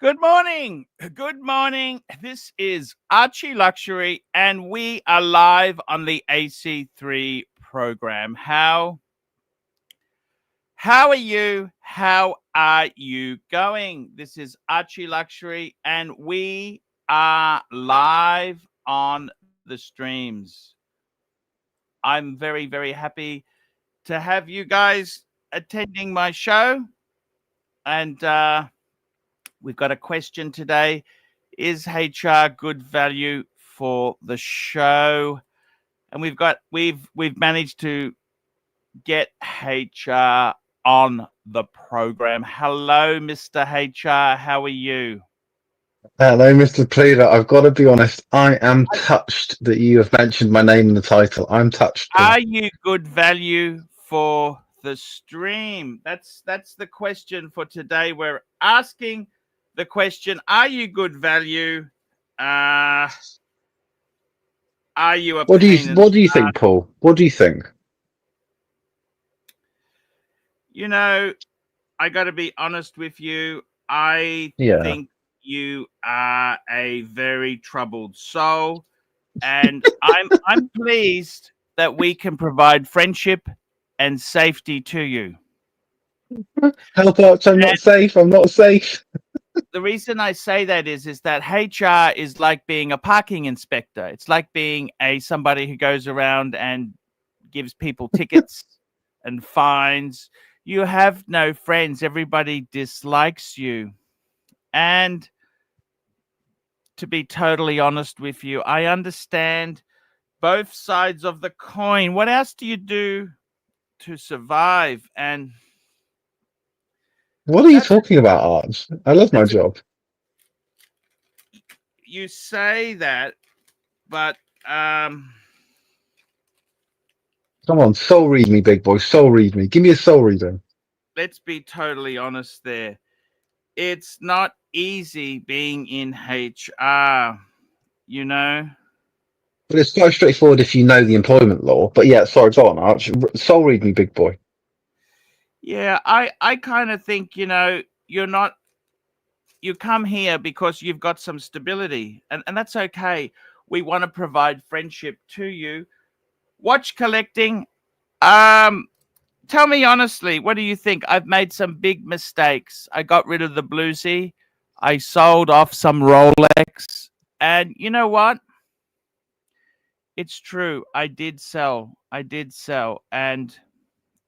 Good morning. Good morning. This is Archie Luxury, and we are live on the AC3 program. How are you? How are you going? This is Archie Luxury, and we are live on the streams. I'm very, very happy to have you guys attending my show, and we've got a question today. Is HR good value for the show? And we've managed to get HR on the program. Hello, Mr. HR. How are you? Hello, Mr. Pleader. I've got to be honest. I am touched that you have mentioned my name in the title. I'm touched. Are you good value for the stream? That's the question for today. We're asking the question: are you good value? Are you a What do pain you in the What do you think, Paul? What do you think? You know, I got to be honest with you. I Yeah. think you are a very troubled soul, and I'm pleased that we can provide friendship and safety to you. Help out! I'm not safe. I'm not safe. The reason I say that is that HR is like being a parking inspector. It's like being somebody who goes around and gives people tickets and fines. You have no friends. Everybody dislikes you. And to be totally honest with you, I understand both sides of the coin. What else do you do to survive? And What are you talking about, Arch? I love my job. You say that, but Come on, soul read me, big boy. Soul read me. Give me a soul reading. let's be totally honest there. It's not easy being in HR, you know. But it's quite straightforward if you know the employment law. But yeah, sorry, go on, Arch. Soul read me, big boy. Yeah, I kind of think, you come here because you've got some stability, and that's okay. We want to provide friendship to you. Watch collecting. Tell me honestly, what do you think? I've made some big mistakes. I got rid of the bluesy. I sold off some Rolex. And you know what? It's true. I did sell. And,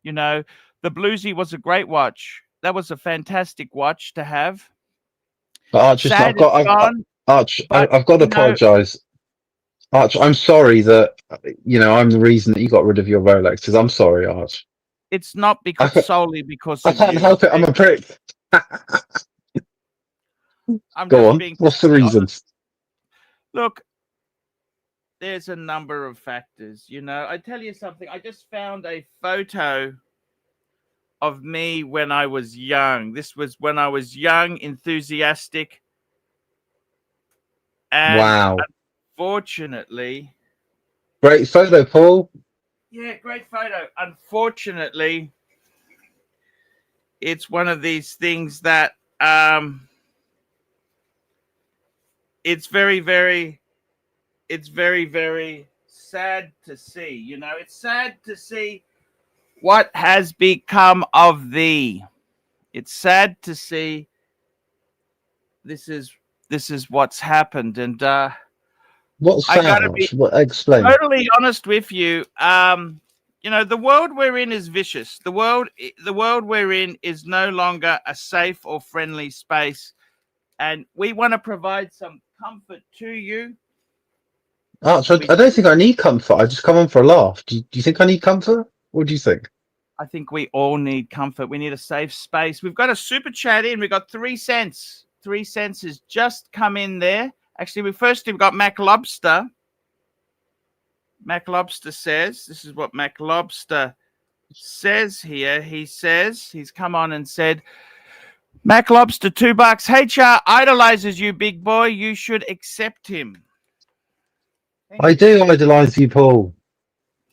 the bluesy was a great watch. That was a fantastic watch to have. But Arch, listen, Sad it's gone, but, I've got to apologise. Arch, I'm sorry that I'm the reason that you got rid of your Rolexes. I'm sorry, Arch. it's not solely because I of can't you. help it. I'm a prick. I'm Go just on. being What's the totally reason? honest. Look, there's a number of factors. I tell you something. I just found a photo of me when I was young. This was when I was young, enthusiastic, and Wow. unfortunately, Great photo, Paul. yeah, great photo. Unfortunately, it's one of these things that it's very, very sad to see. It's sad to see what has become of thee. It's sad to see this is what's happened, and What's I sad, gotta be Arch? What? Explain. totally honest with you. The world we're in is vicious. The world we're in is no longer a safe or friendly space, and we want to provide some comfort to you. Arch, I don't think I need comfort. I just come on for a laugh. Do you think I need comfort? What do you think? I think we all need comfort. We need a safe space. We've got a super chat in. We've got 3 cents. 3 cents has just come in there. Actually, we've got Mac Lobster. Mac Lobster says, this is what Mac Lobster says here. He says, he's come on and said, Mac Lobster, $2. HR idolizes you, big boy. You should accept him. I do idolise you, Paul.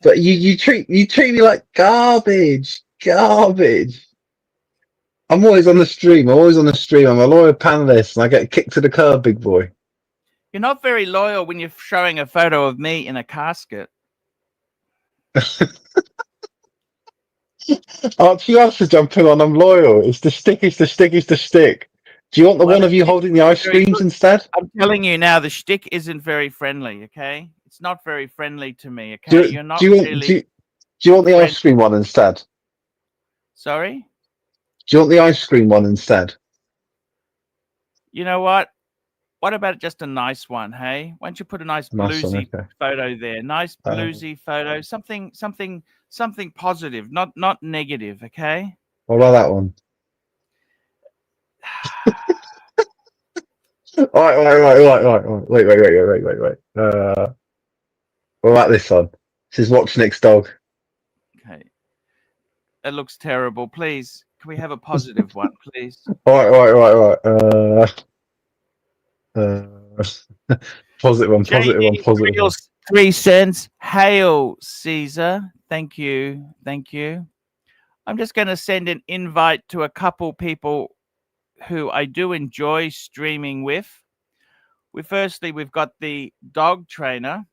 But you treat me like garbage. Garbage. I'm always on the stream. I'm always on the stream. I'm a loyal panelist, and I get kicked to the curb, big boy. You're not very loyal when you're showing a photo of me in a casket. Archie, you asked to jump in on. I'm loyal. It's the stick. It's the stick. It's the stick. Do you want the Well, one of you holding the ice very creams good. instead? I'm telling you now, the shtick isn't very friendly. Okay, it's not very friendly to me. Okay, Do, you're not do you want really do you want the friend. ice cream one instead? Sorry. Do you want the ice cream one instead? You know what? What about just a nice one? Hey, why don't you put a nice Nice one. bluesy Okay. photo there? Nice bluesy photo. Something positive, not negative. Okay. What about that one? All right, right. Wait. What about this one? This is Watch Nick's dog. Okay. It looks terrible. Please, can we have a positive one, please? All right. Positive one. JD Reels 3 cents. Hail Caesar. Thank you. I'm just going to send an invite to a couple people who I do enjoy streaming with. We've got the dog trainer.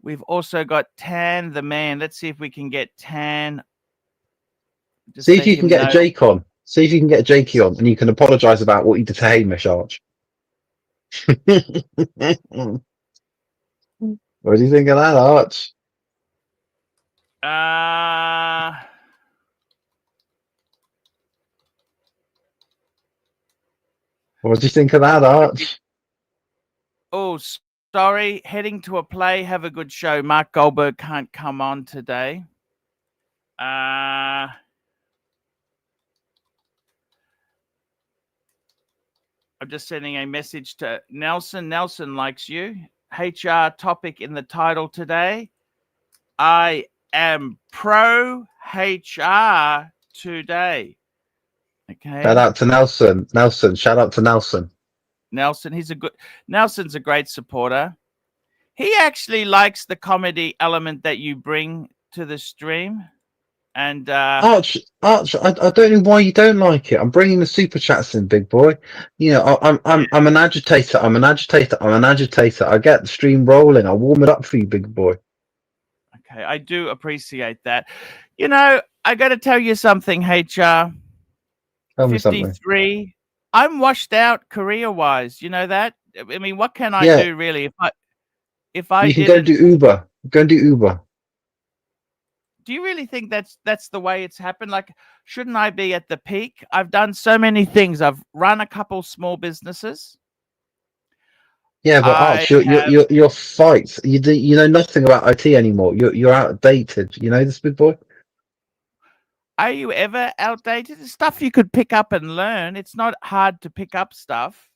We've also got Tan the man. Let's see if we can get Tan. See if you can get Jake on. See if you can get Jakey on, and you can apologise about what you did to Hamish, Arch. What do you think of that, Arch? What do you think of that, Arch? Oh, sorry. Heading to a play. Have a good show. Mark Goldberg can't come on today. I'm just sending a message to Nelson. Nelson likes you. HR topic in the title today. I am pro HR today. Okay. Shout out to Nelson. Shout out to Nelson. Nelson's a great supporter. He actually likes the comedy element that you bring to the stream. And Arch, I don't know why you don't like it. I'm bringing the super chats in, big boy. You know, I'm an agitator. I'm an agitator. I get the stream rolling. I warm it up for you, big boy. Okay, I do appreciate that. You know, I got to tell you something, HR. Tell me 53. something. I'm washed out career-wise. You know that? I mean, what can I do really? If I you can didn't... go do Uber. Go and do Uber. Do you really think that's the way it's happened? Like, shouldn't I be at the peak? I've done so many things. I've run a couple small businesses. Yeah, but Arch, your fights. You know nothing about IT anymore. You're outdated. You know this, big boy. Are you ever outdated? It's stuff you could pick up and learn. It's not hard to pick up stuff.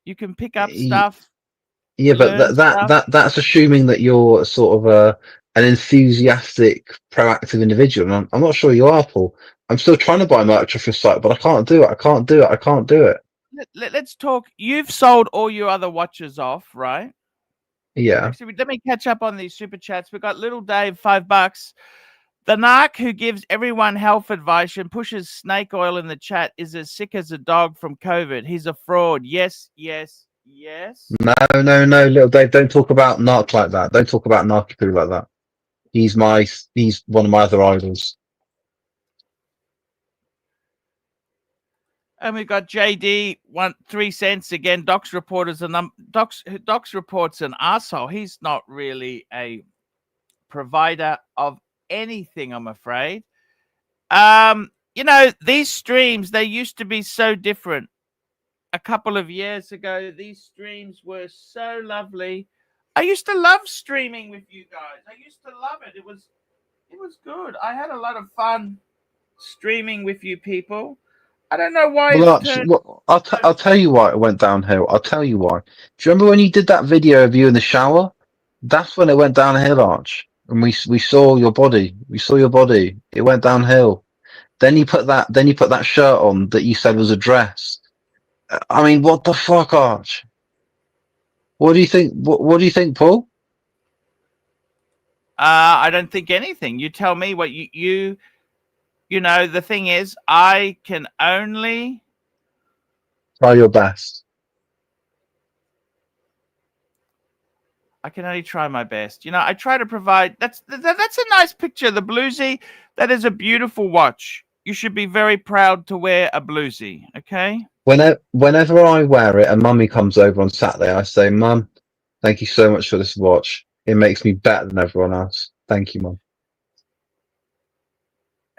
You can pick up stuff. Yeah, but that's assuming that you're sort of an enthusiastic, proactive individual. And I'm not sure you are, Paul. I'm still trying to buy merch off your site, but I can't do it. Let's talk. You've sold all your other watches off, right? Yeah. Actually, let me catch up on these super chats. We've got Little Dave, $5. The narc who gives everyone health advice and pushes snake oil in the chat is as sick as a dog from COVID. He's a fraud. Yes. No, Little Dave, don't talk about narc like that. Don't talk about narc like that. He's one of my other idols. And we've got JD 3 cents again. Docs reports an arsehole. He's not really a provider of anything, I'm afraid. You know, these streams, they used to be so different. A couple of years ago, these streams were so lovely. I used to love streaming with you guys. I used to love it. It was good. I had a lot of fun streaming with you people. I don't know why. Well, I'll tell you why it went downhill. I'll tell you why. Do you remember when you did that video of you in the shower? That's when it went downhill, Arch. And we saw your body. It went downhill. Then you put that shirt on that you said was a dress. I mean, what the fuck, Arch? What do you think? What do you think, Paul? I don't think anything. You tell me what you know. The thing is, I can only Try your best. try my best. You know, I try to provide. That's a nice picture. The bluesy. That is a beautiful watch. You should be very proud to wear a bluesy. Okay. Whenever I wear it and Mummy comes over on Saturday, I say, Mum, thank you so much for this watch. It makes me better than everyone else. Thank you, Mum.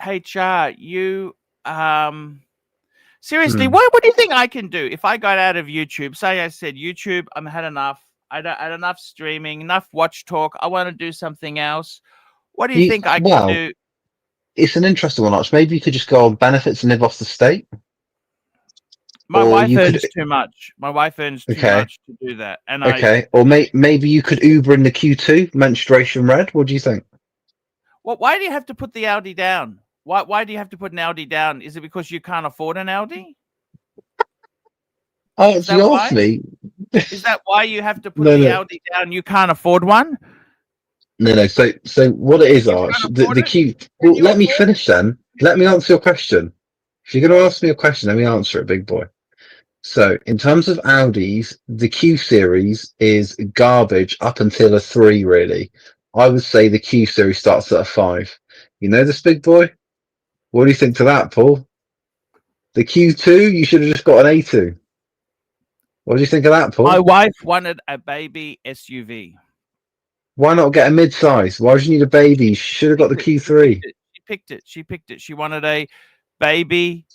HR, you seriously, what do you think I can do if I got out of YouTube? Say I said, YouTube, I'm had enough. I had enough streaming, enough watch talk. I want to do something else. What do you think I can do? It's an interesting one, Arch. Maybe you could just go on benefits and live off the state. My wife earns too much. My wife earns too much to do that. And or maybe you could Uber in the Q2, menstruation red. What do you think? Well, why do you have to put the Audi down? Why do you have to put an Audi down? Is it because you can't afford an Audi? Oh, it's awfully. Is that why you have to put the Audi down? You can't afford one? No. So what it is, Arch, the Q. Well, let me finish then. Let me answer your question. If you're going to ask me a question, let me answer it, big boy. So in terms of Audis, the Q series is garbage up until a 3, really. I would say the Q series starts at a 5. You know this, big boy? What do you think to that, Paul? The Q2, you should have just got an A2. What do you think of that, Paul? My wife wanted a baby SUV. Why not get a mid-size? Why would you need a baby? You should have got the Q3. She picked it. She wanted a baby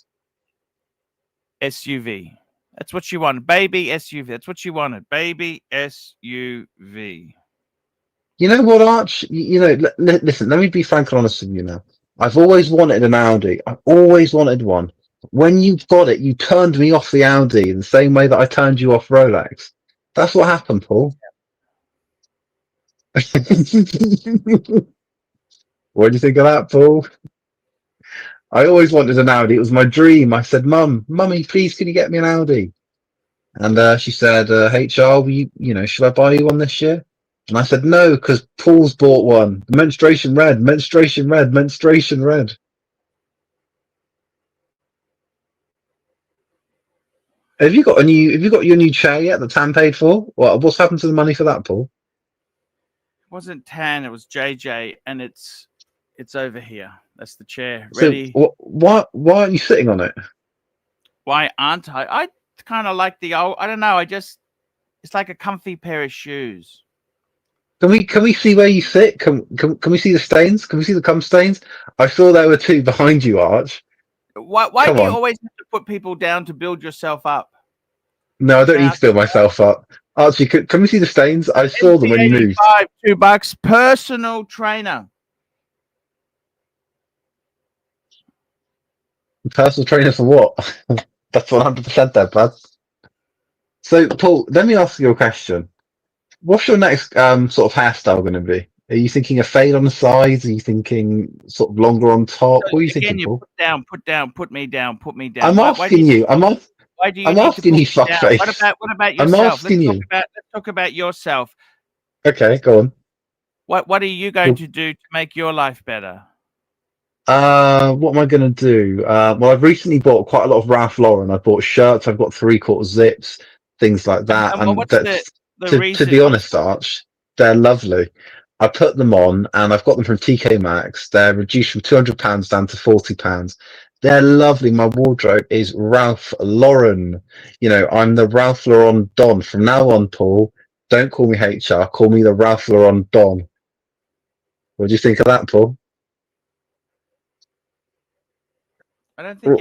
SUV. That's what she wanted. Baby SUV. That's what she wanted. Baby SUV. You know what, Arch? You know, listen, let me be frank and honest with you now. I've always wanted an Audi. I've always wanted one. When you got it, you turned me off the Audi in the same way that I turned you off Rolex. That's what happened, Paul. What do you think of that, Paul? I always wanted an Audi. It was my dream. I said, Mummy, please, can you get me an Audi? And she said, HR, should I buy you one this year? And I said, no, because Paul's bought one. Menstruation red, menstruation red, menstruation red. Have you got your new chair yet that Tan paid for? What's happened to the money for that, Paul? It wasn't Tan, it was JJ, and it's over here. That's the chair. Ready. So why aren't you sitting on it? Why aren't I? I kind of like the old, I don't know, it's like a comfy pair of shoes. Can we see where you sit? Can we see the stains? Can we see the cum stains? I saw there were 2 behind you, Arch. Why do you always have to put people down to build yourself up? No, I don't need to build myself up. Archie, can we see the stains? I saw them when you moved. $2, personal trainer. Personal trainer for what? That's 100% there, bud. So, Paul, let me ask you a question. What's your next sort of hairstyle going to be? Are you thinking a fade on the sides? Are you thinking sort of longer on top? What are you thinking, Paul? Put me down. I'm asking you. I'm asking you, fuckface. What about yourself? I'm asking you. Let's talk about yourself. Okay, go on. What are you going to do to make your life better? What am I going to do? Well, I've recently bought quite a lot of Ralph Lauren. I bought shirts. I've got 3/4 zips, things like that. And what's to be honest, Arch, they're lovely. I put them on, and I've got them from TK Maxx. They're reduced from £200 down to £40. They're lovely. My wardrobe is Ralph Lauren. You know, I'm the Ralph Lauren Don. From now on, Paul, don't call me HR. Call me the Ralph Lauren Don. What do you think of that, Paul? I don't think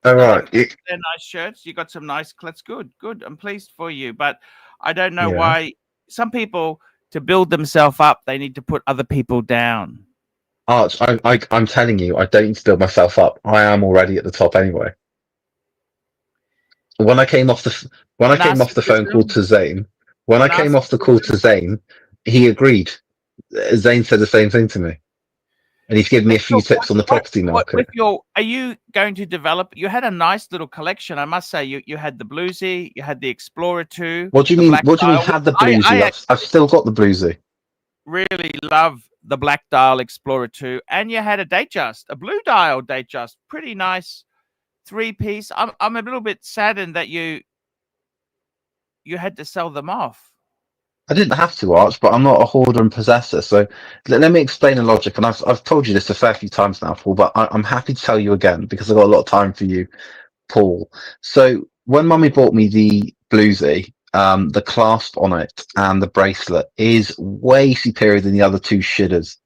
all right. They're nice shirts. You got some nice. That's good. I'm pleased for you, but I don't know why some people, to build themselves up, they need to put other people down. Arch, I'm telling you, I don't need to build myself up. I am already at the top anyway. When I came off the phone call to Zane, he agreed. Zane said the same thing to me. And he's given me a few tips on the property market. Are you going to develop? You had a nice little collection, I must say. You had the Bluesy, you had the Explorer 2. What do you mean? What do you mean? Had the Bluesy? I've still got the Bluesy. really love the Black Dial Explorer 2, and you had a Datejust, a blue dial Datejust, pretty nice 3-piece. I'm a little bit saddened that you had to sell them off. I didn't have to, Arch, but I'm not a hoarder and possessor. So let me explain the logic. And I've told you this a fair few times now, Paul, but I'm happy to tell you again because I've got a lot of time for you, Paul. So when Mummy bought me the bluesy, the clasp on it and the bracelet is way superior than the other two shitters.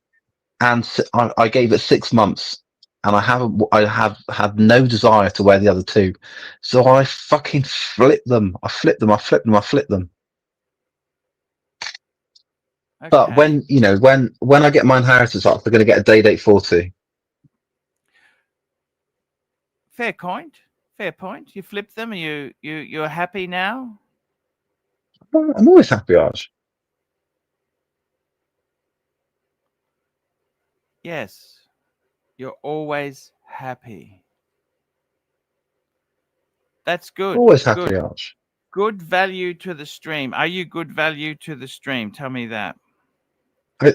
And I gave it 6 months, and I have had no desire to wear the other two. So I fucking flipped them. I flipped them. Okay. But when I get my inheritance up, they're going to get a day date 40. Fair point. Fair point. You flipped them. And you're happy now? I'm always happy, Arch. Yes. You're always happy. That's good. Always happy, Arch. Good value to the stream. Are you good value to the stream? Tell me that.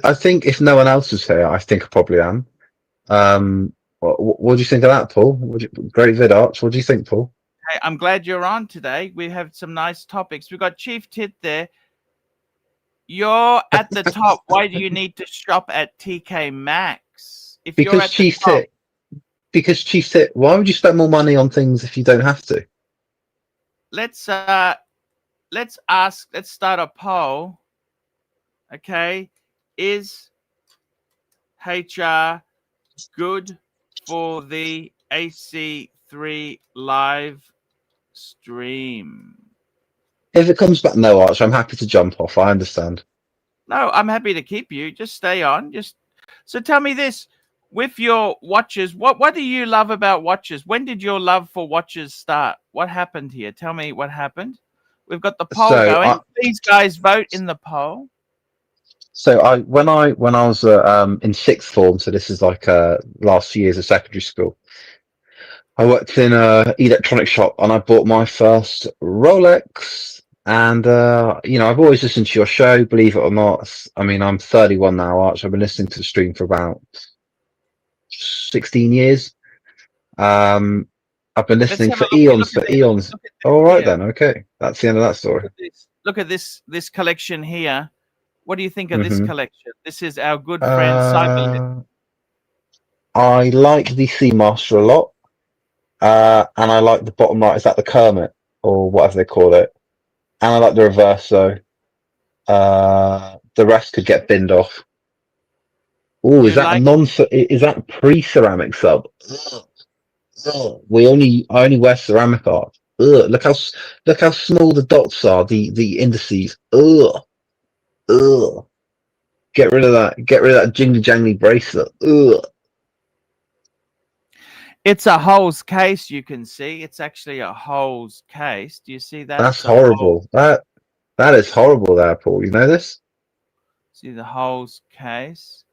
I think if no one else is here, I think I probably am. What do you think of that, Paul? Great vid, Arch. What do you think, Paul? Hey, I'm glad you're on today. We have some nice topics. We've got Chief Tit there. You're at the top. Why do you need to shop at TK Maxx? If you're at the top, because Chief Tit, why would you spend more money on things if you don't have to? let's start a poll. Okay, is HR good for the AC3 live stream? If it comes back, no, Arch, I'm happy to jump off. I understand. No, I'm happy to keep you. Just stay on. So tell me this. With your watches, what do you love about watches? When did your love for watches start? What happened here? Tell me what happened. We've got the poll going. Please, guys, vote in the poll. So when I was in sixth form, so this is like last few years of secondary school, I worked in a electronic shop and I bought my first Rolex. And I've always listened to your show, believe it or not. I mean, I'm 31 now, Arch. I've been listening to the stream for about 16 years. I've been listening for eons. All right, then. Okay. That's the end of that story. Look at this collection here. What do you think of this collection? This is our good friend Cyberlit. I like the Seamaster a lot. And I like the bottom right. Is that the Kermit or whatever they call it? And I like the Reverso. The rest could get binned off. Oh, is that pre-ceramic sub? Ugh. I only wear ceramic art. Ugh. Look how small the dots are. The indices. Ugh. Get rid of that. Get rid of that jingly jangly bracelet. Ugh. It's a holes case. You can see it's actually a holes case. Do you see that? That's horrible. That is horrible, there, Paul. You know this? See the holes case.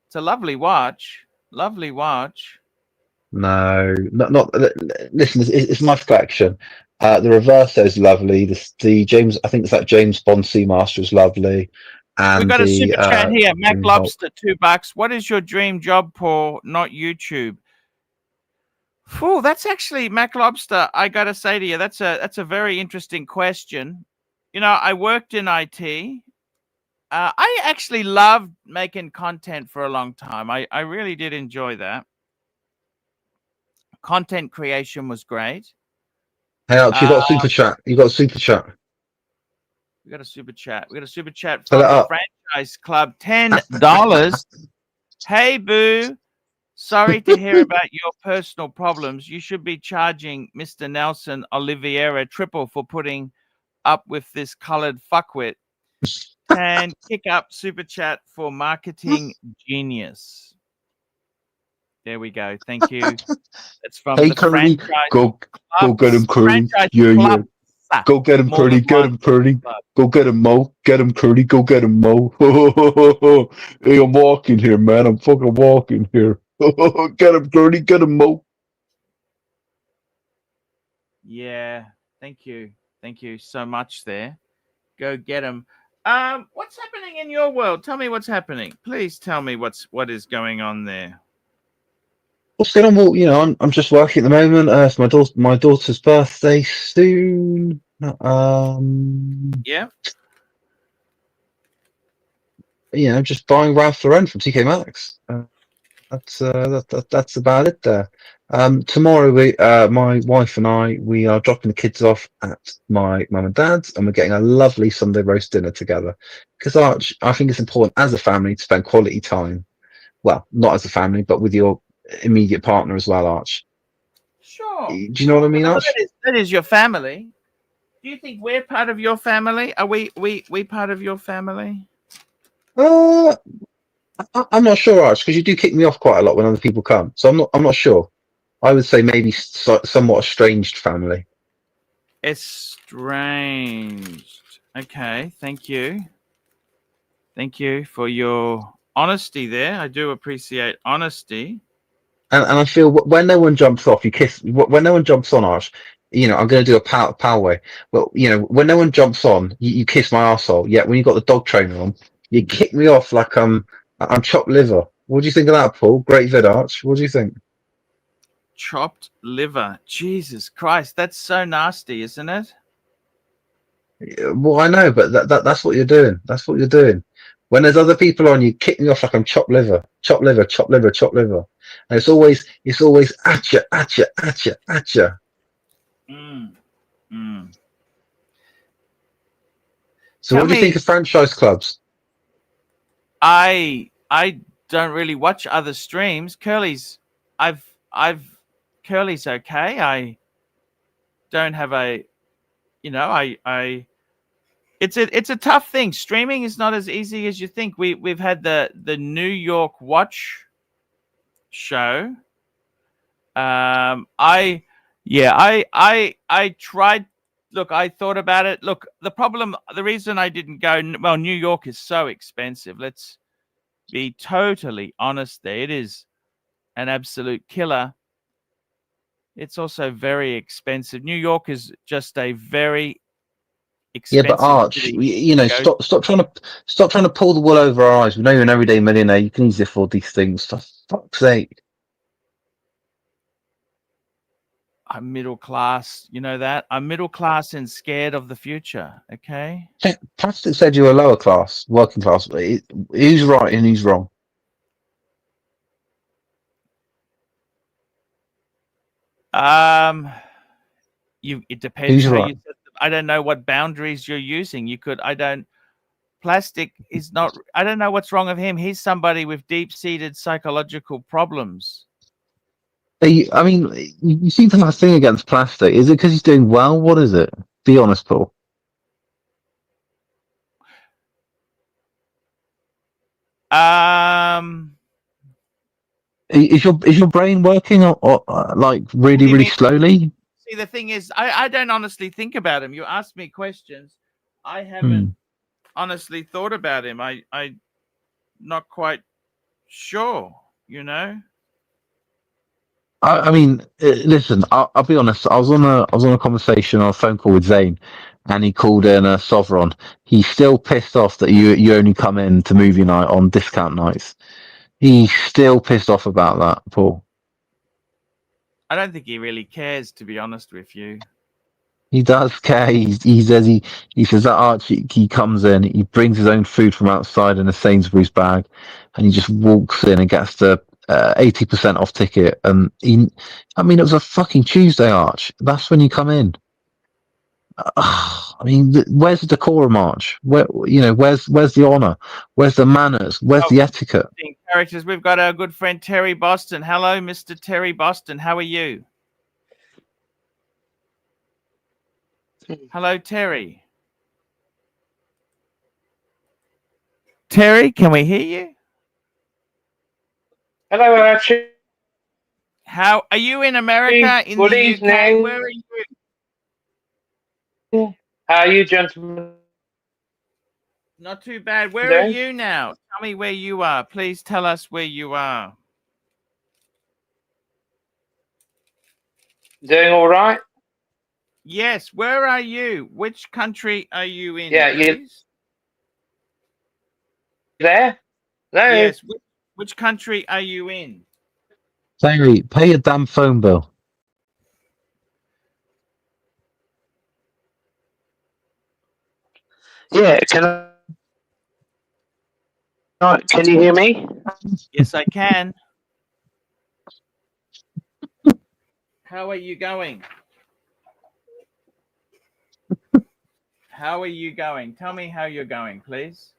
It's a lovely watch. Lovely watch. No, not. Listen, it's my collection. The Reverso is lovely. The James, I think it's that James Bond Seamaster is lovely. And we've got a super chat here. Mac Lobster, $2. What is your dream job, Paul? Not YouTube. Phew, that's actually Mac Lobster. I gotta say to you, that's a very interesting question. I worked in IT. I actually loved making content for a long time. I really did enjoy that. Content creation was great. Hey, Archie, you got a super chat. You got a super chat. We got a super chat. We got a super chat from the Franchise Club. $10. Hey, boo. Sorry to hear about your personal problems. You should be charging Mr. Nelson Oliveira triple for putting up with this colored fuckwit. And kick up super chat for marketing genius. There we go. Thank you. It's from the Curly, Franchise Go get him, Curly. Yeah. Go get him, Curly. Get him, Curly. Go get him, Mo. Get him, Curly. Go get him, Mo. Hey, I'm walking here, man. I'm fucking walking here. Get him, Curly. Get him, Mo. Yeah. Thank you. Thank you so much there. Go get him. What's happening in your world? Tell me what's happening. Please tell me what is going on there. What's going on? Well, you know, I'm just working at the moment. It's my daughter's birthday soon. Yeah. You know, just buying Ralph Lauren from TK Maxx. That's about it there. Tomorrow my wife and we are dropping the kids off at my mum and dad's, and we're getting a lovely Sunday roast dinner together. Because Arch, I think it's important as a family to spend quality time. Well, not as a family, but with your immediate partner as well, Arch. Do Sure. you know what I mean, Well, Arch? that is your family. Do you think we're part of your family? Are we part of your family? Uh, I'm not sure, Arch, because you do kick me off quite a lot when other people come. So I'm not sure. I would say maybe somewhat estranged family. Estranged. Okay, thank you. Thank you for your honesty there. I do appreciate honesty. And I feel when no one jumps off, you kiss. When no one jumps on, Arch, you know, I'm going to do a pow way. Well, you know, when no one jumps on, you kiss my arsehole. Yet when you got the dog trainer on, you kick me off like I'm chopped liver. What do you think of that, Paul? Great vid, Arch. What do you think? Chopped liver. Jesus Christ, that's so nasty, isn't it? Well, I know, but that's what you're doing. That's what you're doing. When there's other people on, you kick me off like I'm chopped liver, chopped liver, chopped liver, chopped liver. And it's always at you, at you, at you, at you. Mm. Mm. So Tell what do you think me, of franchise clubs? I don't really watch other streams. I've Curly's okay. I don't have a you know, it's a tough thing. Streaming is not as easy as you think. We've had the New York Watch show. I yeah, I tried. Look, I thought about it. Look, the reason I didn't go, well, New York is so expensive. Let's be totally honest there. It is an absolute killer. It's also very expensive. New York is just a very Yeah, but expensive Arch, city you to know, go. stop trying to pull the wool over our eyes. We know you're an everyday millionaire. You can easily afford these things. For fuck's sake. I'm middle class. You know that? I'm middle class and scared of the future. Okay. Plastic said you were lower class, working class. Who's right and who's wrong? Um, it depends Who's how right? you set them. I don't know what boundaries you're using. I don't, plastic is not, I don't know what's wrong with him. He's somebody with deep seated psychological problems. I mean, you seem to have a thing against plastic. Is it because he's doing well? What is it? Be honest, Paul. Um, Is your brain working or like what really do you really mean? slowly? See, the thing is, I don't honestly think about him. You ask me questions. I haven't Hmm. honestly thought about him. I not quite sure, you know? I mean, listen. I'll be honest. I was on a conversation on a phone call with Zane, and he called in a Sovereign. He's still pissed off that you only come in to movie night on discount nights. He's still pissed off about that, Paul. I don't think he really cares, to be honest with you. He does care. He says that Archie he comes in, he brings his own food from outside in a Sainsbury's bag, and he just walks in and gets the 80% off ticket. And I mean, it was a fucking Tuesday, Arch. That's when you come in. I mean, where's the decorum, Arch? Where's the honour? Where's the manners? Where's Oh, the etiquette? characters. We've got our good friend Terry Boston. Hello, Mr. Terry Boston. How are you? Hello, Terry. Terry, can we hear you? Hello, Archie. How are you in America? In Good the UK? evening. Where are you? How are you, gentlemen? Not too bad. Where are Doing? you now? Tell me where you are. Please tell us where you are. Doing all right? Yes, where are you? Which country are you in, Yeah, please? there? Hello? Yes. Which country are you in? Terry, pay your damn phone bill. Yeah, can you hear me? Yes, I can. How are you going? How are you going? Tell me how you're going, please.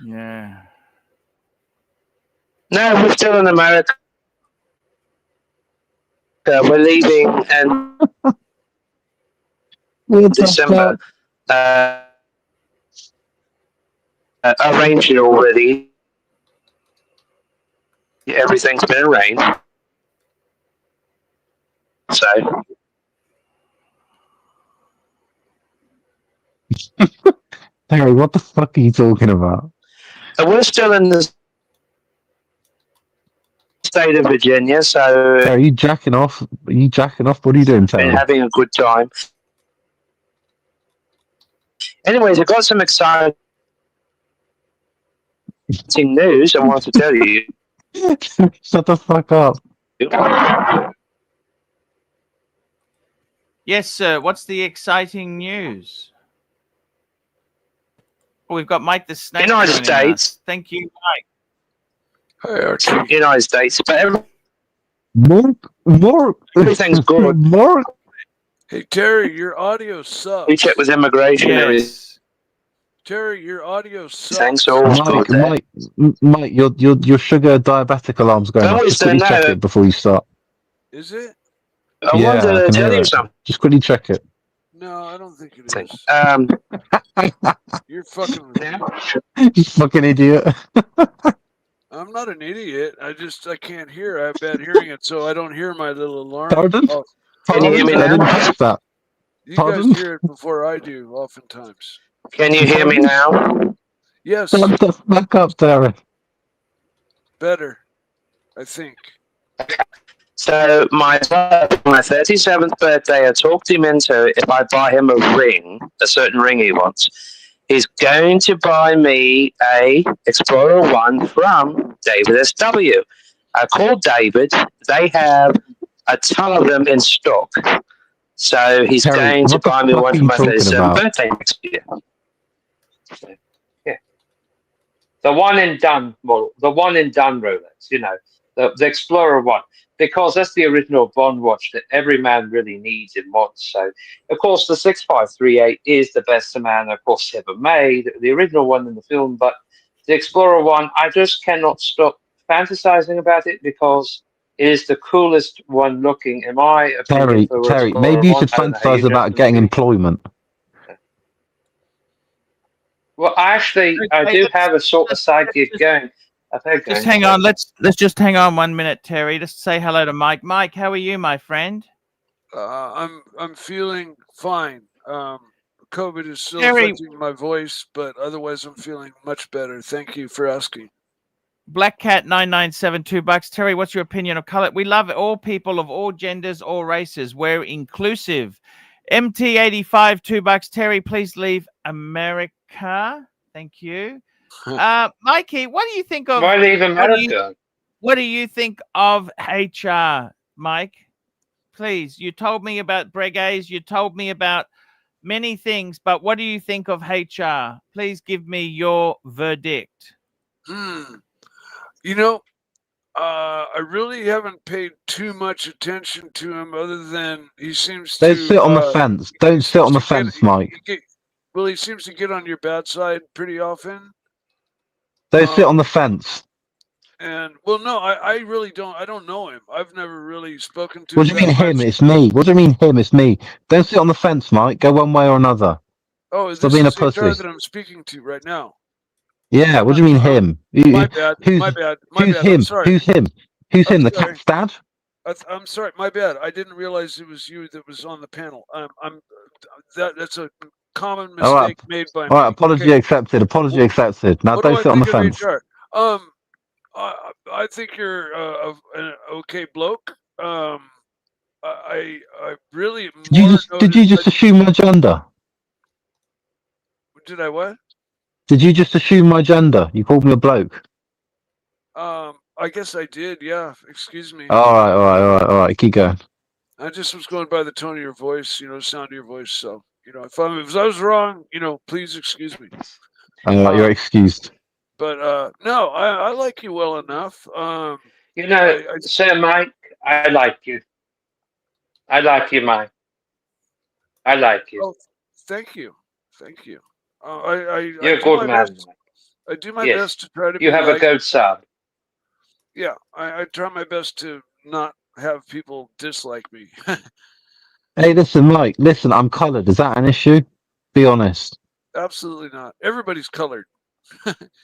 Yeah. No, we're still in America. We're leaving in What the December. fuck? Arranged it already. Everything's been arranged. So, Terry, what the fuck are you talking about? we're still in the state of Virginia, so Terry, are you jacking off? Are you jacking off? What are you doing, been Terry? having a good time. Anyways, I've got some exciting news I want to tell you. Shut the fuck up. Yes, sir. What's the exciting news? Oh, we've got Mike the Snake United joining States. us. Thank you, Mike. Hi, Archie. United States, but Mark, everything's good. Mark. Hey, Terry, your audio sucks. We checked with immigration. Yes. Terry, your audio sucks. Everything's all good there. Mike, your sugar diabetic alarm's going I off. always Just quickly don't check know. it before you start. Is it? I Yeah, wanted I to can tell hear you it. something. Just quickly check it. No, I don't think it is. You're fucking. You fucking idiot. I'm not an idiot. I can't hear. I have bad hearing, and so I don't hear my little alarm. Pardon? Oh, Can you hear me I didn't now? catch that. you Pardon? guys hear it before I do, oftentimes. Can you hear me now? Yes, Shut the fuck up, Terry. better. I think. So my 37th birthday, I talked him into if I buy him a ring, a certain ring he wants, he's going to buy me a Explorer 1 from David SW. I called David. They have a ton of them in stock. So he's Terry, going to what the buy me fuck one are for you my talking 37th about? birthday next year. Yeah. The one in done model, the one in done Rolex, the Explorer 1, because that's the original Bond watch that every man really needs in mods. So, of course, the 6538 is the best a man, of course, ever made, the original one in the film, but the Explorer 1, I just cannot stop fantasizing about it because it is the coolest one looking, in my opinion, for Terry, Explorer maybe you 1. should I don't know how you fantasize about gentlemen getting feel. employment. Well, actually, I Okay, do have a sort of side gig going. Just hang on. Let's just hang on 1 minute, Terry. Just say hello to Mike. Mike, how are you, my friend? I'm feeling fine. COVID is still Terry, affecting my voice, but otherwise I'm feeling much better. Thank you for asking. Black Cat 997 $2. Terry, what's your opinion of color? We love all people of all genders, all races. We're inclusive. MT85 $2. Terry, please leave America. Thank you. Mikey, what do you think of? Why leave America? What do you think of HR, Mike? Please, you told me about Breguets. You told me about many things, but what do you think of HR? Please give me your verdict. I really haven't paid too much attention to him other than he seems Don't to... sit on the fence. Don't sit on the fence, Mike. He seems to get on your bad side pretty often. Don't sit on the fence. And, well, no, I really don't. I don't know him. I've never really spoken to him. What do you mean him? It's me. What do you mean him? It's me. Don't sit on the fence, Mike. Go one way or another. Oh, Stop this being a is the pussy. HR that I'm speaking to right now. Yeah, what do you mean him? My bad. My bad. Who's bad. him? I'm sorry. Who's him? Who's him? The sorry. cat's dad? I'm sorry. My bad. I didn't realize it was you that was on the panel. That's a common mistake made by me. All right, apology accepted. Apology accepted. Now don't sit on the fence. I think you're an okay bloke. I really Did you just assume my gender? Did I what? Did you just assume my gender? You called me a bloke. I guess I did. Yeah. Excuse me. All right. Keep going. I just was going by the tone of your voice, sound of your voice. So, if I was wrong, please excuse me. You're excused. But no, I like you well enough. Sir Mike, I like you. I like you, Mike. I like you. Oh, thank you. You're a good man, Mike. I do my Yes. best to try to You be have a good side. Yeah, I try my best to not have people dislike me. Hey, listen, Mike. Listen, I'm coloured. Is that an issue? Be honest. Absolutely not. Everybody's colored.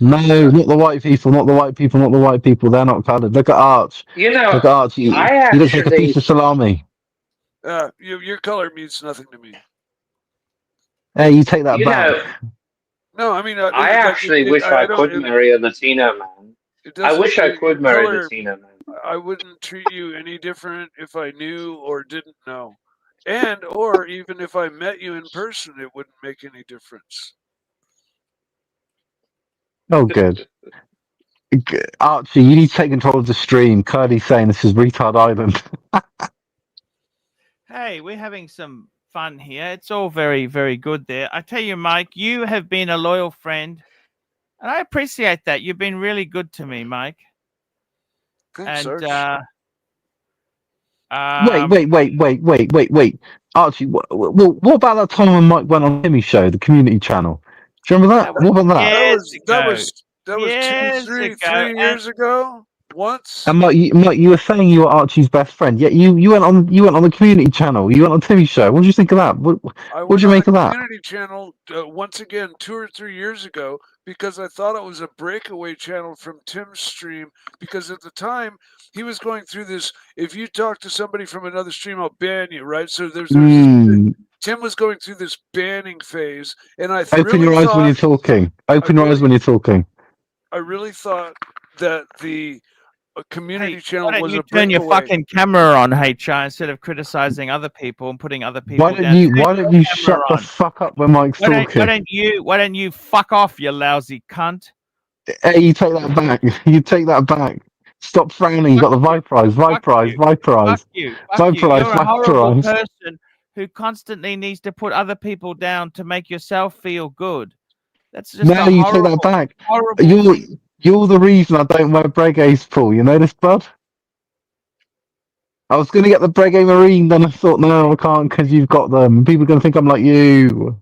No, not the white people. Not the white people. Not the white people. They're not coloured. Look at Arch. Look at Arch. He looks like a piece of salami. Your color means nothing to me. Hey, you take that back. No, I mean, I actually wish I could marry a Latino man. I wish I could marry a Latino man. I wouldn't treat you any different if I knew or didn't know. Or even if I met you in person, it wouldn't make any difference. Oh, good. Archie, you need to take control of the stream. Curly's saying this is retard island. Hey, we're having some fun here. It's all very, very good there. I tell you, Mike, you have been a loyal friend, and I appreciate that. You've been really good to me, Mike. Thanks, and Wait. Archie, what about that time when Mike went on Timmy's show, the community channel? Do you remember that? What about that? That was 3 years ago. Once. And Mike, you were saying you were Archie's best friend. Yet you went on the community channel. You went on Timmy's show. What did you think of that? What did you make of that? Community channel once again 2 or 3 years ago because I thought it was a breakaway channel from Tim's stream because at the time he was going through this. If you talk to somebody from another stream, I'll ban you, right? So there's Tim was going through this banning phase, and I open your eyes when you're talking. Open your eyes when you're talking. I really thought that the community channel was a breakaway. Turn your fucking camera on, HR, instead of criticizing other people and putting other people down. Why don't you shut the fuck up when Mike's talking? Why don't you fuck off, you lousy cunt? Hey, you take that back. You take that back. Stop frowning. You got the viperize. Fuck you. You're a horrible person who constantly needs to put other people down to make yourself feel good. That's just no, you take that back. You're the reason I don't wear Breguet's, Paul. You know this, bud? I was going to get the Breguet Marine, then I thought, no, I can't because you've got them. People are going to think I'm like you.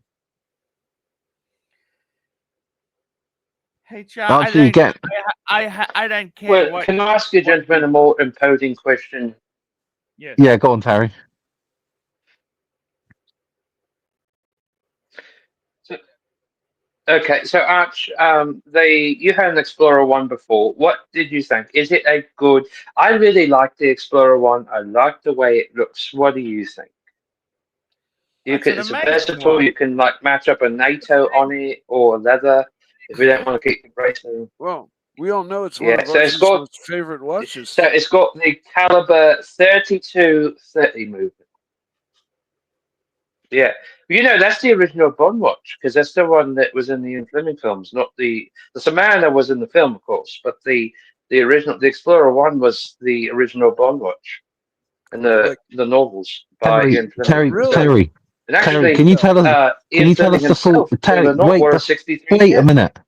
Hey, Charles, I don't care. Well, can I ask you, gentlemen, a more imposing question? Yes. Yeah, go on, Terry. Okay, so Arch, you had an Explorer 1 before. What did you think? Is it a good? I really like the Explorer 1. I like the way it looks. What do you think? It's versatile. You can match up a NATO on it or leather if we don't want to keep the bracelet. Well, we all know it's one of our most favorite watches. So it's got the caliber 32-30 movement. Yeah, that's the original Bond watch because that's the one that was in the Ian Fleming films. Not the Submariner was in the film, of course, but the original, the Explorer 1 was the original Bond watch in the novels by Ian Fleming. Terry, and actually, can you tell us? Can you tell us the full? Terry, wait a minute.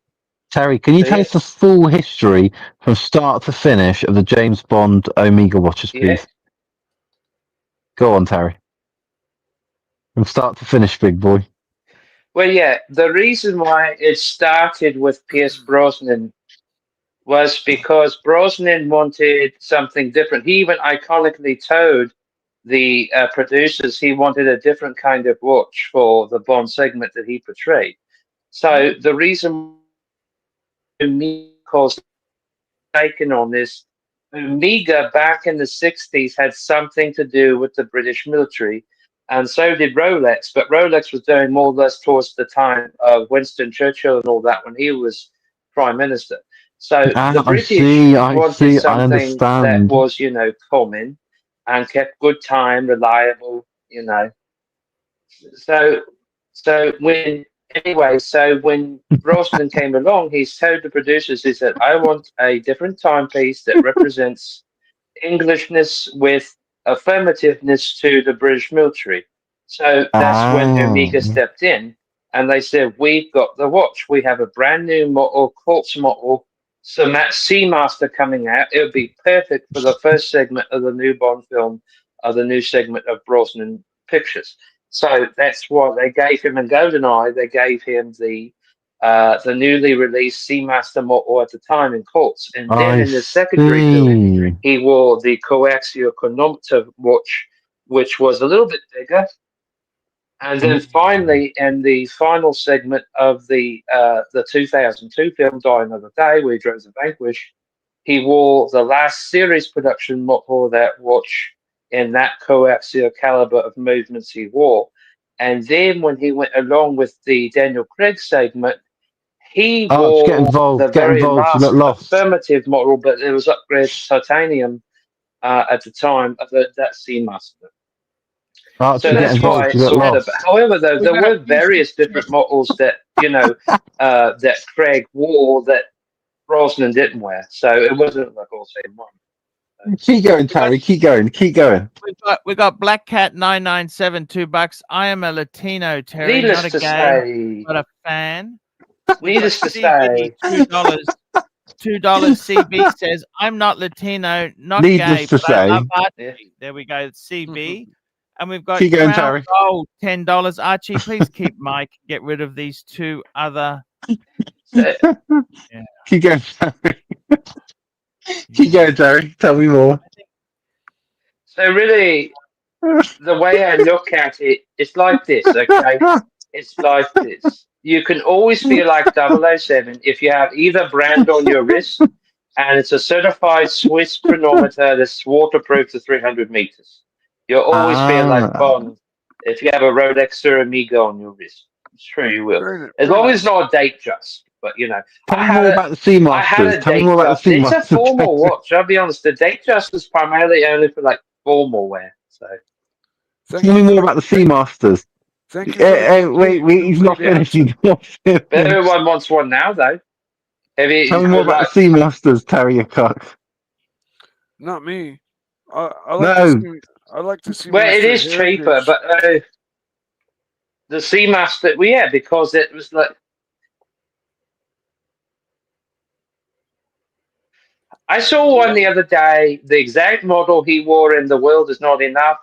Terry, can you tell us the full history from start to finish of the James Bond Omega watches, please? Go on, Terry. From start to finish, big boy. Well, yeah, the reason why it started with Pierce Brosnan was because Brosnan wanted something different. He even iconically told the producers he wanted a different kind of watch for the Bond segment that he portrayed. So the reason Omega's taken on this, Omega back in the 60s had something to do with the British military. And so did Rolex, but Rolex was doing more or less towards the time of Winston Churchill and all that when he was Prime Minister. So the British wanted something that was, common and kept good time, reliable, So when Anyway, so when Brosnan came along, he told the producers, he said, I want a different timepiece that represents Englishness with affirmativeness to the British military. So that's when Omega stepped in and they said, we've got the watch. We have a brand new model, quartz model, some Seamaster coming out. It would be perfect for the first segment of the new Bond film, or the new segment of Brosnan Pictures. So that's what they gave him in GoldenEye. They gave him the newly released Seamaster model at the time in quartz. And then in the secondary film, he wore the coaxial chronometer watch, which was a little bit bigger. And then finally, in the final segment of the 2002 film, Die Another Day, where he drove the Vanquish, he wore the last series production model of that watch in that coaxial caliber of movements he wore. And then when he went along with the Daniel Craig segment, he wore the very last affirmative model, but it was upgraded titanium at the time of that Seamaster. So that's why it's sort of. However, though, there were various different models that that Craig wore that Brosnan didn't wear. So it wasn't like all the same one. Keep going, Terry. Keep going. Keep going. We got Black Cat 997 $2. I am a Latino, Terry, Needless not a to gay, say, but a fan. Needless to say, $2. CB says, I'm not Latino, not gay, but I love Archie. Yeah. There we go, CB. And we've got Keep going, Crown Terry. Gold, $10. Archie, please keep Mike. Get rid of these two other. Keep going, Terry. Keep going, Terry. Tell me more. So really, the way I look at it, it's like this, okay? It's like this. You can always feel like 007 if you have either brand on your wrist and it's a certified Swiss chronometer that's waterproof to 300 meters. You'll always feel like Bond if you have a Rolex or Amiga on your wrist. I'm sure you will. As long as it's not a date just. But, Tell me more about the Seamasters. Tell me more about the Seamasters. It's a formal watch. I'll be honest. The date just is primarily only for like formal wear. So, tell me more about the Seamasters. Thank you. Wait, he's not finished. But everyone wants one now, though. Tell me more about the Seamasters, Terry Cock. Not me. I like to see. Well, it is cheaper, but the Seamaster. Well, yeah, because it was like. I saw one the other day. The exact model he wore in The World Is Not Enough.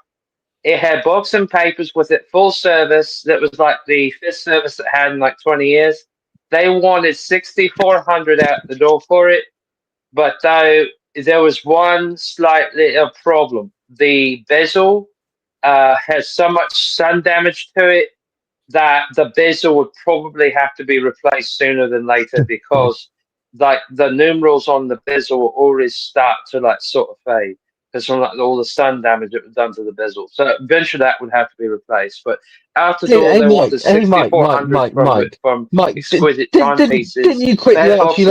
It had books and papers with it, full service. That was like the fifth service it had in like 20 years. They wanted $6,400 out the door for it, but though there was one slight little problem. The bezel has so much sun damage to it that the bezel would probably have to be replaced sooner than later because like the numerals on the bezel will always start to like sort of fade because from like all the sun damage that was done to the bezel. So eventually that would have to be replaced. But after all, they wanted $6,400 from exquisite timepieces. Didn't you quit the Archie?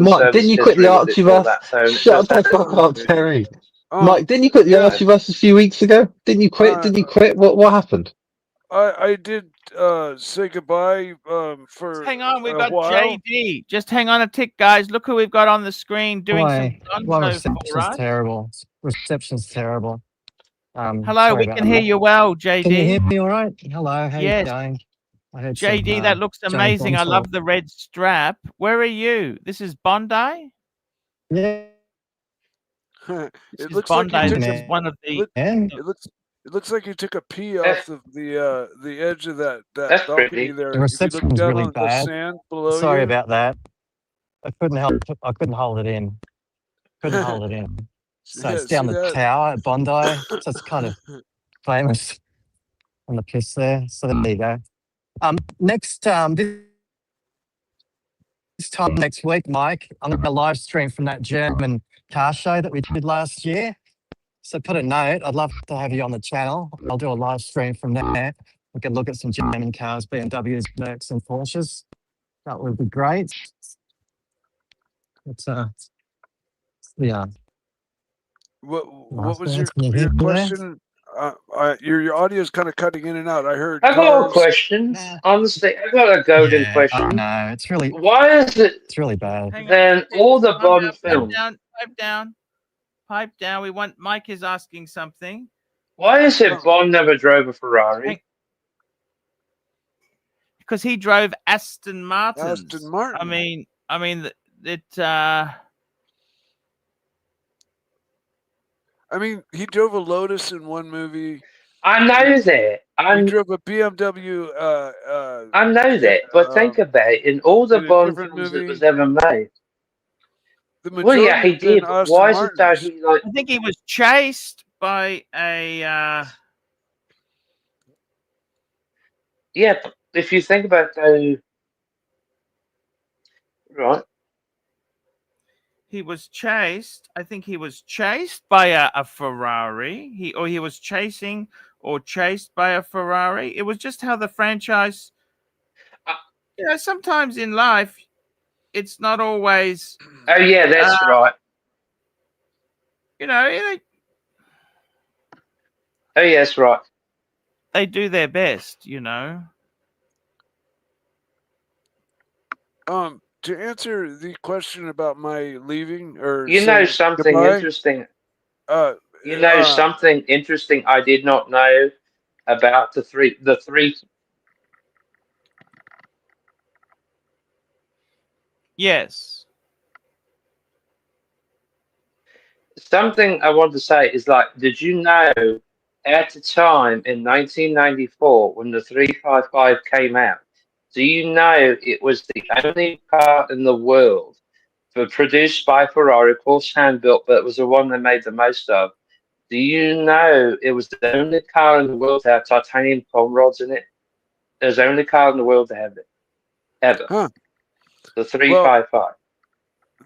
Mike, didn't you quit the Archieverse? Shut the fuck up, Terry. Mike, didn't you quit the Archieverse a few weeks ago? Didn't you quit? Didn't you quit? What happened? I did say goodbye for. Hang on, we've got while. JD. Just hang on a tick, guys. Look who we've got on the screen doing some. Reception's terrible. Reception's terrible. Hello, we can hear you well, JD. Can you hear me all right? Hello, how you going? I heard JD, that looks amazing. I love the red strap. Where are you? This is Bondi? Yeah. It looks Bondi. like This is one of the. It looks like you took a pee off of the edge of that balcony there. The reception's really bad. Sand below Sorry you. about that. I couldn't hold it in. Couldn't hold it in. So it's down the tower at Bondi. So it's kind of famous on the piss there. So there you go. Next this time next week, Mike, I'm going to live stream from that German car show that we did last year. So put a note. I'd love to have you on the channel. I'll do a live stream from there. We can look at some German cars, BMWs, Mercs, and Porsches. That would be great. It's yeah. What was your question? Your audio is kind of cutting in and out. I heard I got a cars. question. Nah. Honestly, I got a golden Yeah, I question. know. It's really Why is it bad. Hang on. then all the Calm Bond down, films? pipe down. Pipe down. We want Mike is asking something. Why is it Bond never drove a Ferrari? Because he drove Aston Martins. Aston Martin. I mean, he drove a Lotus in one movie. I know that. He drove a BMW. I know that, but think about it. In all the in a Bond different films that movie. was ever made, The well, majority yeah, he have been did. But Aston why is it that Martins. he like? I think he was chased by a. Yeah, but if you think about those, right? He was chased. I think he was chased by a Ferrari. He was chasing or chased by a Ferrari. It was just how the franchise. Sometimes in life, it's not always. Oh yeah, that's right. You know, Oh yeah, that's right. they do their best. You know. To answer the question about my leaving or You know saying something goodbye, interesting. You know something interesting I did not know about the three. Yes. Something I want to say is like, did you know at the time in 1994 when the 355 came out, do you know it was the only car in the world produced by Ferrari, of course hand built, but it was the one they made the most of. Do you know it was the only car in the world to have titanium chrome rods in it? It was the only car in the world to have it, ever. Huh. The 355.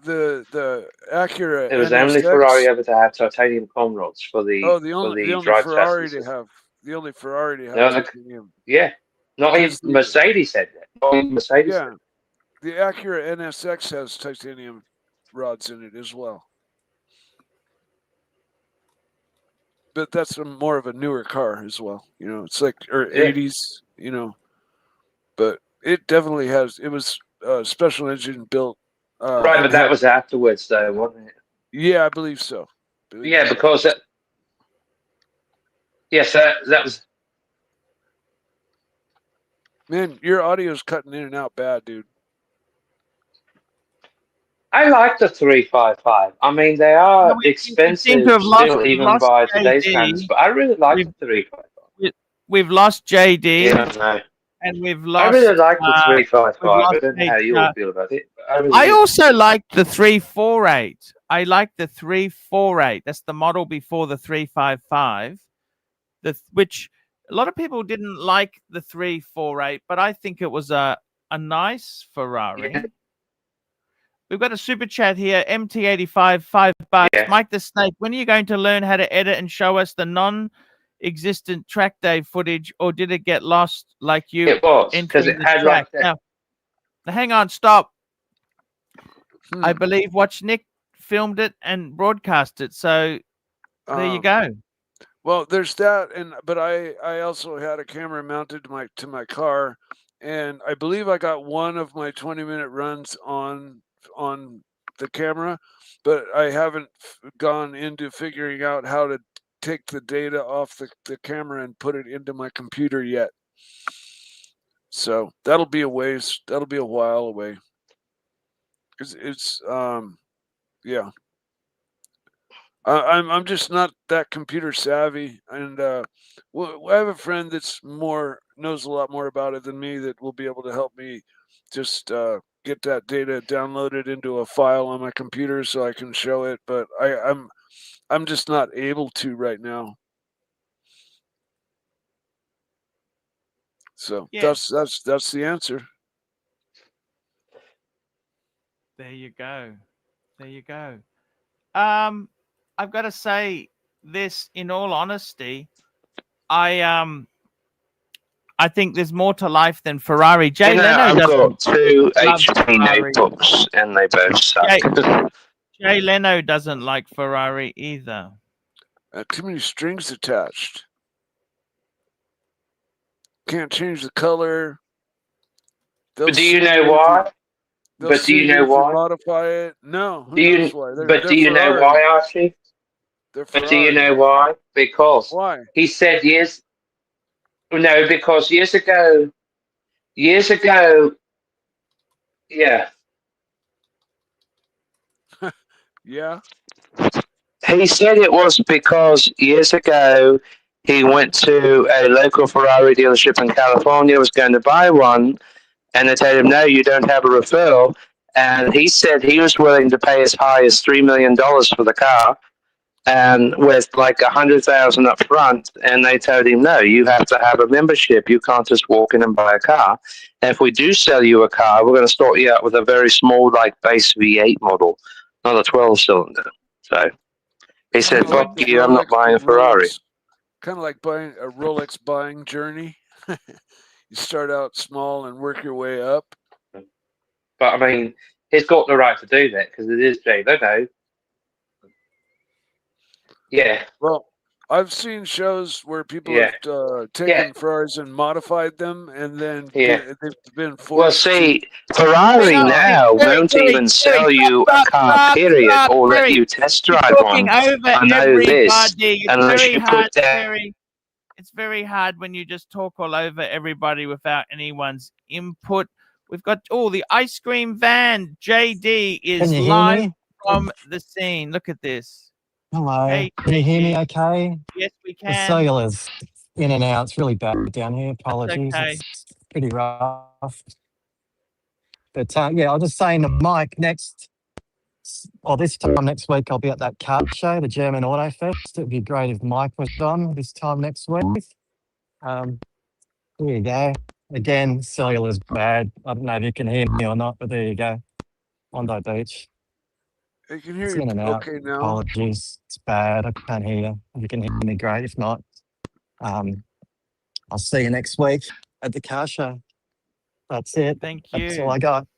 The Acura. It was NSX, the only Ferrari ever to have titanium chrome rods for the the only drive Ferrari chassis. to have the Ferrari to No, have titanium. yeah, not even Mercedes had that. Not even Mercedes. Yeah, the Acura NSX has titanium rods in it as well. But that's more of a newer car as well. You know, it's like 80s. You know, but it definitely has. It was special engine built. Right, but that was afterwards, though, wasn't it? Yeah, I believe so. Because that. Yes, that was. Man, your audio's cutting in and out bad, dude. I like the 355. I mean, they are expensive still, even by today's standards. But I really like the 355. We've lost JD. Yeah, I know. And we've lost. I really like the 355. I don't know how you all feel about it. I also like the 348. I like the 348. That's the model before the 355. Which a lot of people didn't like the 348, but I think it was a nice Ferrari. Yeah. We've got a super chat here, MT85, $5. Yeah. Mike the Snake, when are you going to learn how to edit and show us the non-existent track day footage, or did it get lost like you? It was, because it had track? like that. Now, hang on, stop. I believe Watch Nick filmed it and broadcast it, so there you go. Well, there's that, but I also had a camera mounted to my car, and I believe I got one of my 20-minute runs on the camera, but I haven't gone into figuring out how to take the data off the camera and put it into my computer yet. So that'll be a ways. That'll be a while away. It's yeah. I'm just not that computer savvy, and I have a friend that's knows a lot more about it than me that will be able to help me just get that data downloaded into a file on my computer so I can show it. But I'm just not able to right now. So that's the answer. There you go. There you go. I've got to say this in all honesty. I think there's more to life than Ferrari. Jay Leno I've got two HP notebooks and they both suck. Jay Leno doesn't like Ferrari either. Too many strings attached. can't change the color. But do you know why? But do you know why? Modify it? No. Who Do you? knows why? But do you know why, Archie? They're But do you know why? Because why? he said years. No, because years ago. Yeah. Yeah. He said it was because years ago he went to a local Ferrari dealership in California, was going to buy one, and they told him, no, you don't have a referral. And he said he was willing to pay as high as $3 million for the car, and with like $100,000 up front. And they told him, no, you have to have a membership. You can't just walk in and buy a car. And if we do sell you a car, we're going to start you out with a very small, like base V8 model, not a 12-cylinder. So he said, fuck you, I'm not buying a Ferrari. Kind of like buying a Rolex buying journey. You start out small and work your way up. But I mean, he's got the right to do that because it is Jay Leno. Yeah. Well, I've seen shows where people have taken Ferraris and modified them, and then they've been forced. Well, see, Ferrari now won't even sell you a car, period, or let you test drive one. I know this, unless you put that. It's very hard when you just talk all over everybody without anyone's input. We've got the ice cream van. JD is live from the scene. Look at this. Hello. Hey, can you hear me okay? Yes, we can. The cellular's in and out. It's really bad down here. Apologies. Okay. It's pretty rough. But yeah, I was just saying to Mike this time next week, I'll be at that car show, the German Auto Fest. It'd be great if Mike was on this time next week. Here you go. Again, cellular's bad. I don't know if you can hear me or not, but there you go. Bondi Beach. I can hear you okay now. Apologies. It's bad. I can't hear you. If you can hear me, great. If not, I'll see you next week at the car show. That's it. Thank you. That's all I got.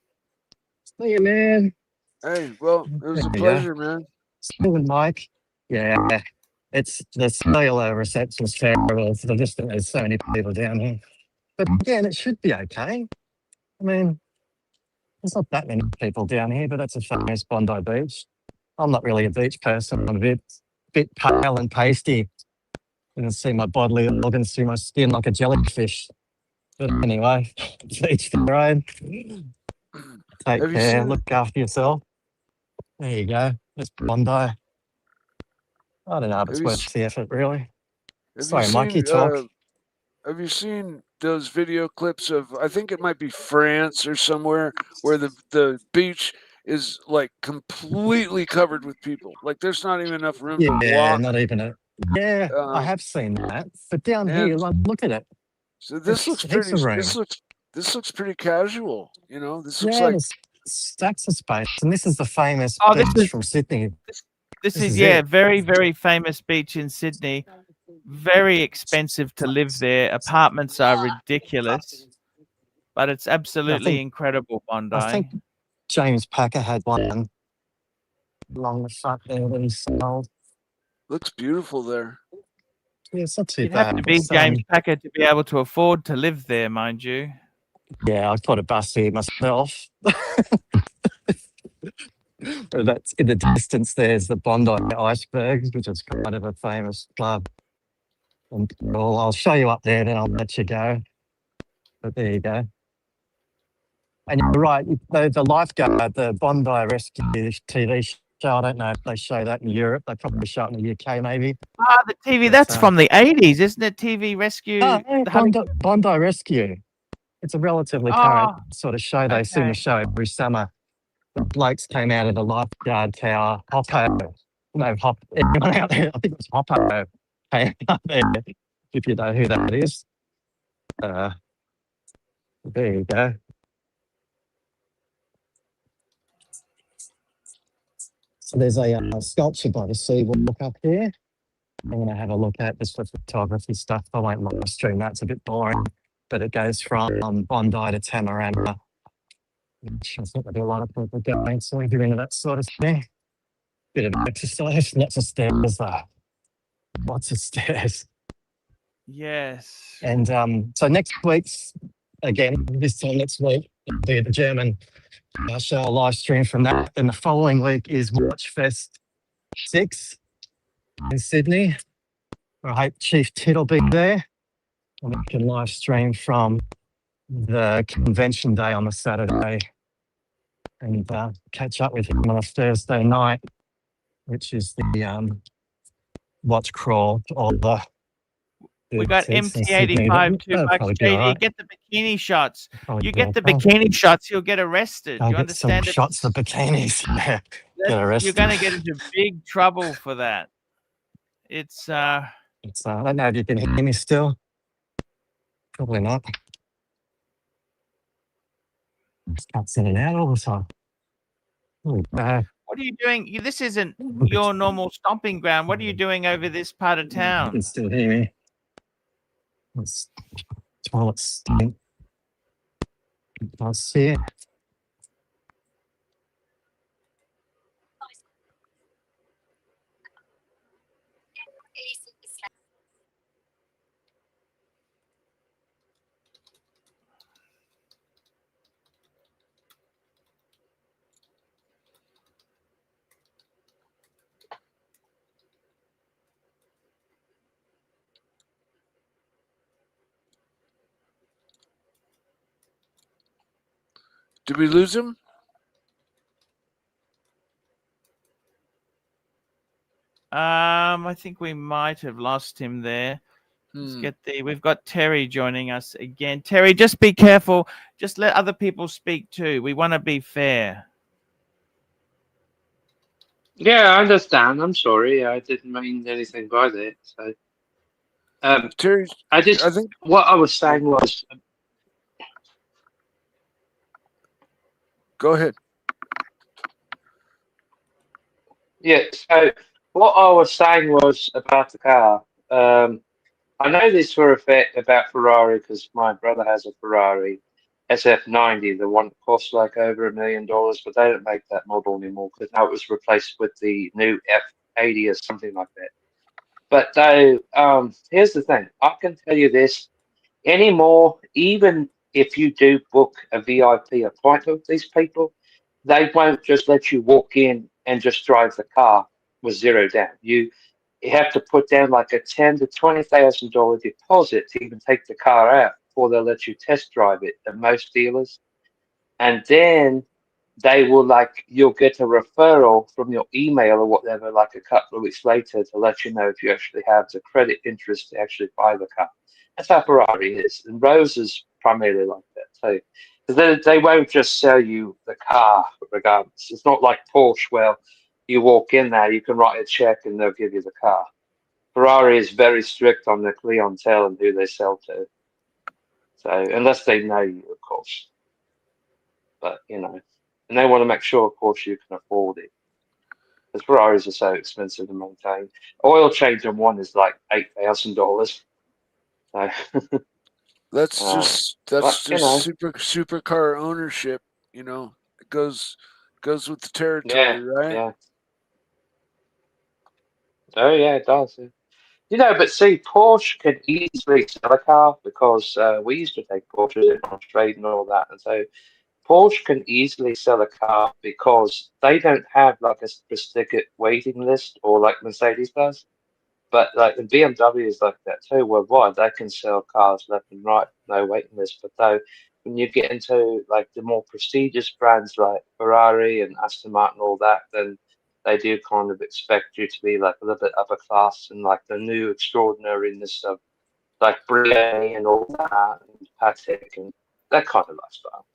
See you, man. Hey, well, it was a pleasure, man. See you, Mike. Yeah, it's the cellular reception's terrible. There's so many people down here. But again, it should be okay. I mean, there's not that many people down here, but that's a famous Bondi Beach. I'm not really a beach person. I'm a bit pale and pasty. You can see my bodily organs through my skin like a jellyfish. But anyway, each their own. Take care. Look after yourself. There you go. It's Bondi. I don't know if it's worth the effort, really. Sorry, Mike, you talk. Have you seen those video clips of, I think it might be France or somewhere, where the beach is like completely covered with people? Like there's not even enough room to walk. Yeah, not even a... Yeah, I have seen that. But down here, like, look at it. So this looks pretty... This looks pretty casual, you know? This looks like... stacks of space. And this is the famous beach from Sydney. This is very, very famous beach in Sydney. Very expensive to live there. Apartments are ridiculous, but it's absolutely incredible, Bondi. I think James Packer had one along the front there that he sold. Looks beautiful there. Yeah, it's not too You'd bad. have to be James Packer to be able to afford to live there, mind you. Yeah, I thought a bus here myself. That's in the distance. There's the Bondi Icebergs, which is kind of a famous club. And I'll show you up there, then I'll let you go. But there you go. And you're right, the lifeguard, the Bondi Rescue TV show, I don't know if they show that in Europe. They probably show it in the UK, maybe. The TV, that's from the 80s, isn't it? TV Rescue? Bondi Rescue. It's a relatively current sort of show. They seem to show every summer. The blokes came out of the lifeguard tower. Everyone out there, I think it was Hoppo. Came out there, if you know who that is. There you go. So there's a sculpture by the sea walk up here. I'm going to have a look at this for photography stuff. I won't live stream that. It's a bit boring. But it goes from Bondi to Tamarama. Which I think there'll be a lot of people going, so if you're into that sort of thing. Bit of exercise, lots of stairs though. Lots of stairs. Yes. And so next week's, again, this time next week, will be the German show, a live stream from that. And the following week is Watchfest 6 in Sydney. I hope Chief Tit will be there. And we can live stream from the convention day on the Saturday and catch up with him on a Thursday night, which is the watch crawl or the We got boots in Sydney. MT85 $2. That'll probably be JD, all right. get the bikini shots. Probably You be get the okay. bikini shots, you'll get arrested. I'll You get some understand it? shots of bikinis. Yeah, get You're arrested. going to get into big trouble for that. It's I don't know if you can hear me still. Probably not. Just can't send it out all the time. what are you doing? This isn't your normal stomping ground. What are you doing over this part of You town? can still hear me. It's toilet stink. Can't see it. Did we lose him? I think we might have lost him there. Let's get we've got Terry joining us again. Terry, just be careful. Just let other people speak too. We want to be fair. Yeah, I understand. I'm sorry. I didn't mean anything by that. So, Terry, I think what I was saying was, go ahead. yeah. So what I was saying was about the car. I know this for a fact about Ferrari because my brother has a Ferrari SF90, the one that costs like over $1 million, but they don't make that model anymore because now it was replaced with the new F80 or something like that. But though, here's the thing: I can tell you this anymore. Even if you do book a VIP appointment with these people, they won't just let you walk in and just drive the car with zero down. You have to put down like a $10,000 to $20,000 deposit to even take the car out before they'll let you test drive it at most dealers. And then they will you'll get a referral from your email or whatever, like a couple of weeks later to let you know if you actually have the credit interest to actually buy the car. That's how Ferrari is. And Rose is primarily like that too. Because they won't just sell you the car regardless. It's not like Porsche where you walk in there, you can write a check and they'll give you the car. Ferrari is very strict on their clientele and who they sell to. So, unless they know you, of course. But, and they want to make sure, of course, you can afford it. Because Ferraris are so expensive to maintain. Oil change on one is like $8,000. So, That's just supercar ownership. It goes with the territory, right? Yeah. Oh yeah, it does. But see, Porsche can easily sell a car because we used to take Porsches in on trade and all that, and so Porsche can easily sell a car because they don't have like a specific waiting list or like Mercedes does. But like the BMW is like that too worldwide. They can sell cars left and right, no waiting list. But though when you get into like the more prestigious brands like Ferrari and Aston Martin, all that, then they do kind of expect you to be like a little bit upper class and like the new extraordinariness of like Brienne and all that, and Patek and that kind of lifestyle.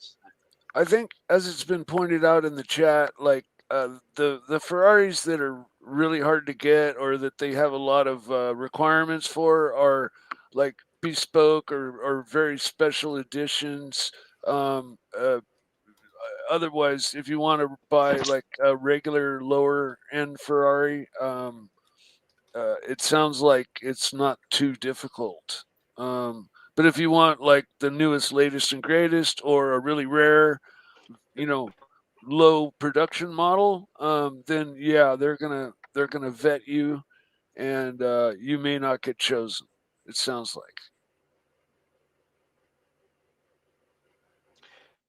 I think, as it's been pointed out in the chat, like the Ferraris that are really hard to get or that they have a lot of requirements for are like bespoke or very special editions. Otherwise, if you want to buy like a regular lower end Ferrari, it sounds like it's not too difficult. But if you want like the newest, latest, and greatest, or a really rare, low production model, then yeah, they're gonna vet you, and you may not get chosen. It sounds like.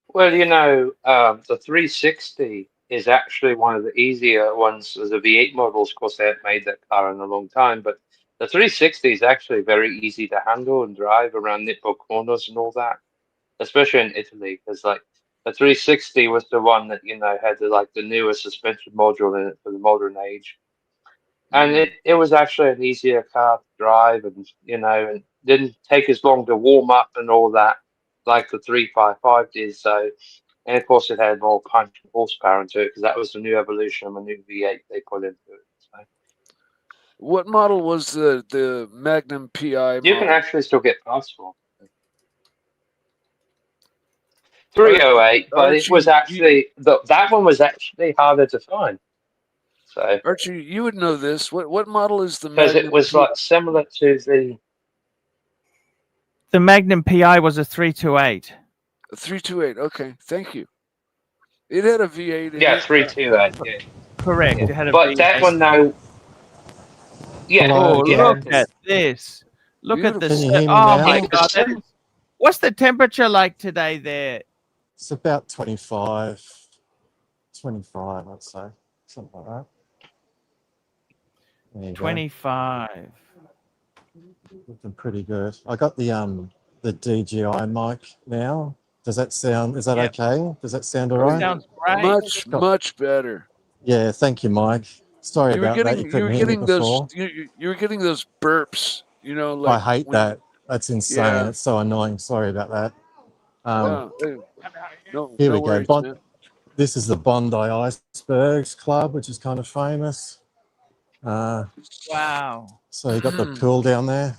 Well, you know, the 360 is actually one of the easier ones. The V8 models, of course, they haven't made that car in a long time, but the 360 is actually very easy to handle and drive around nipple corners and all that, especially in Italy, because like the 360 was the one that, you know, had the newer suspension module in it for the modern age. And it was actually an easier car to drive, and you know, and didn't take as long to warm up and all that like the 355 did. So, and of course, it had more punch and horsepower into it because that was the new evolution of a new V8 they put into it. So What model was the Magnum PI you can model? actually still get parts for 308, but it was Archie, actually that one was actually harder to find. So Archie, you would know this. What model is the because it Magnum was like similar to The Magnum PI was a 328. 328? Okay, thank you. It had a V8 in it. 328, yeah. Correct. Yeah. It had a But that V8. one now, yeah, Hello Oh, yeah. look again. at this. Look at Beautiful. this. Can you hear me Oh, now? my The God. seven, What's the temperature like today there? It's about 25, 25, I'd say. Something like that. There you go. 25. Looking pretty good. I got the DJI mic now. Does that sound, is that Yep. okay? Does that sound all Oh, right? Sounds great. much better. Yeah, thank you, Mike. Sorry You were about that. You getting couldn't hear me before. you were getting those burps. You know, I like hate when that. That's insane. yeah. It's so annoying. Sorry about that. Hey, no Here we go. worries, man. This is the Bondi Icebergs Club, which is kind of famous. Wow. So you got the pool down there.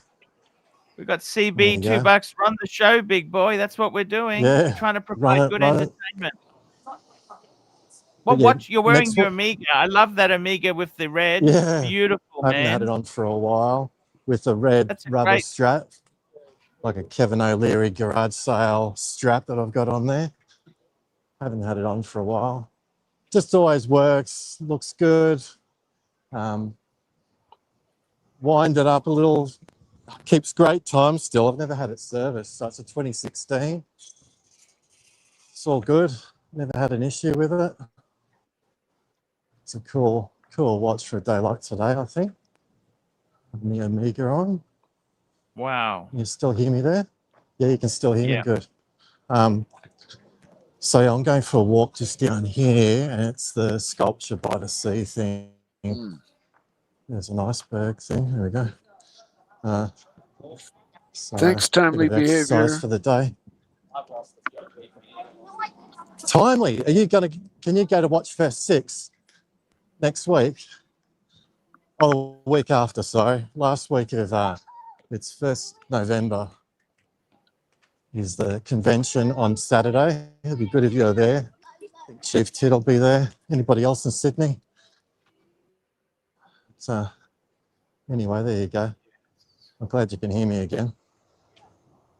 We got There you CB go. $2. Run the show, big boy. That's what we're doing. Yeah. We're trying to Run provide it, good run it. entertainment. Well, But yeah, what you're wearing next your one. Amiga. I love that Amiga with the red. Yeah. Beautiful, I haven't had man. it on for a while with a red That's a rubber great. strap, like a Kevin O'Leary garage sale strap that I've got on there. Haven't had it on for a while. Just always works, looks good. Wind it up a little, keeps great time still. I've never had it serviced, so it's a 2016. It's all good. Never had an issue with it. It's a cool watch for a day like today, I think. Having the Amiga on. Wow. You still hear me there? Yeah, you can still hear me. Yeah. Good. So yeah, I'm going for a walk just down here, and it's the sculpture by the sea thing. There's an iceberg thing. There we go. So Thanks, bit timely of exercise behavior. for the day. Timely, can you go to Watch Fest 6 next week? Oh, the week after, sorry. Last week of it's 1st November is the convention on Saturday. It'd be good if you're there. Chief Tit will be there. Anybody else in Sydney? So anyway, there you go. I'm glad you can hear me again.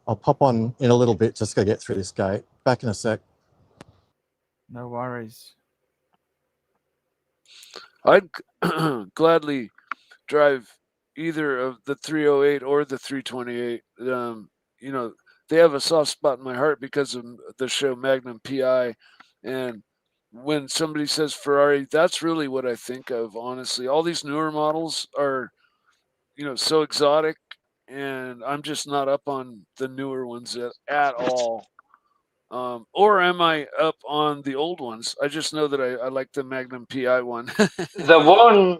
I'll pop on in a little bit, just go get through this gate. Back in a sec. No worries. I'd gladly drive either of the 308 or the 328. You know, they have a soft spot in my heart because of the show Magnum PI. And when somebody says Ferrari, that's really what I think of, honestly. All these newer models are, you know, so exotic, and I'm just not up on the newer ones at all. Or am I up on the old ones? I just know that I like the Magnum PI one. the one.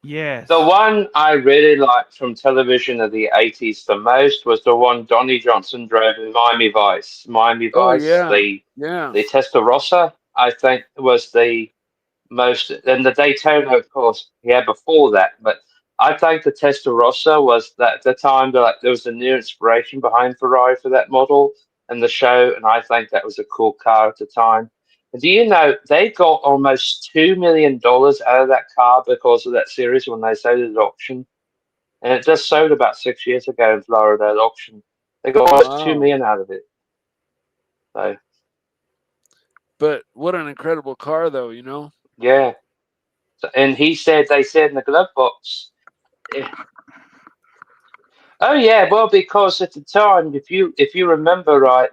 Yes. The one I really liked from television of the 80s the most was the one Donnie Johnson drove in Miami Vice. Miami Oh Vice, yeah, the yeah. Testarossa, I think was the most, and the Daytona, of course, yeah, before that. But I think the Testarossa was that at the time that there was a new inspiration behind Ferrari for that model and the show, and I think that was a cool car at the time. And do you know they got almost $2 million out of that car because of that series when they sold it at auction, and it just sold about 6 years ago in Florida at auction. They got almost 2 million out of it. So, but what an incredible car, though, you know. yeah. And they said in the glove box. Oh yeah, well, because at the time, if you remember right,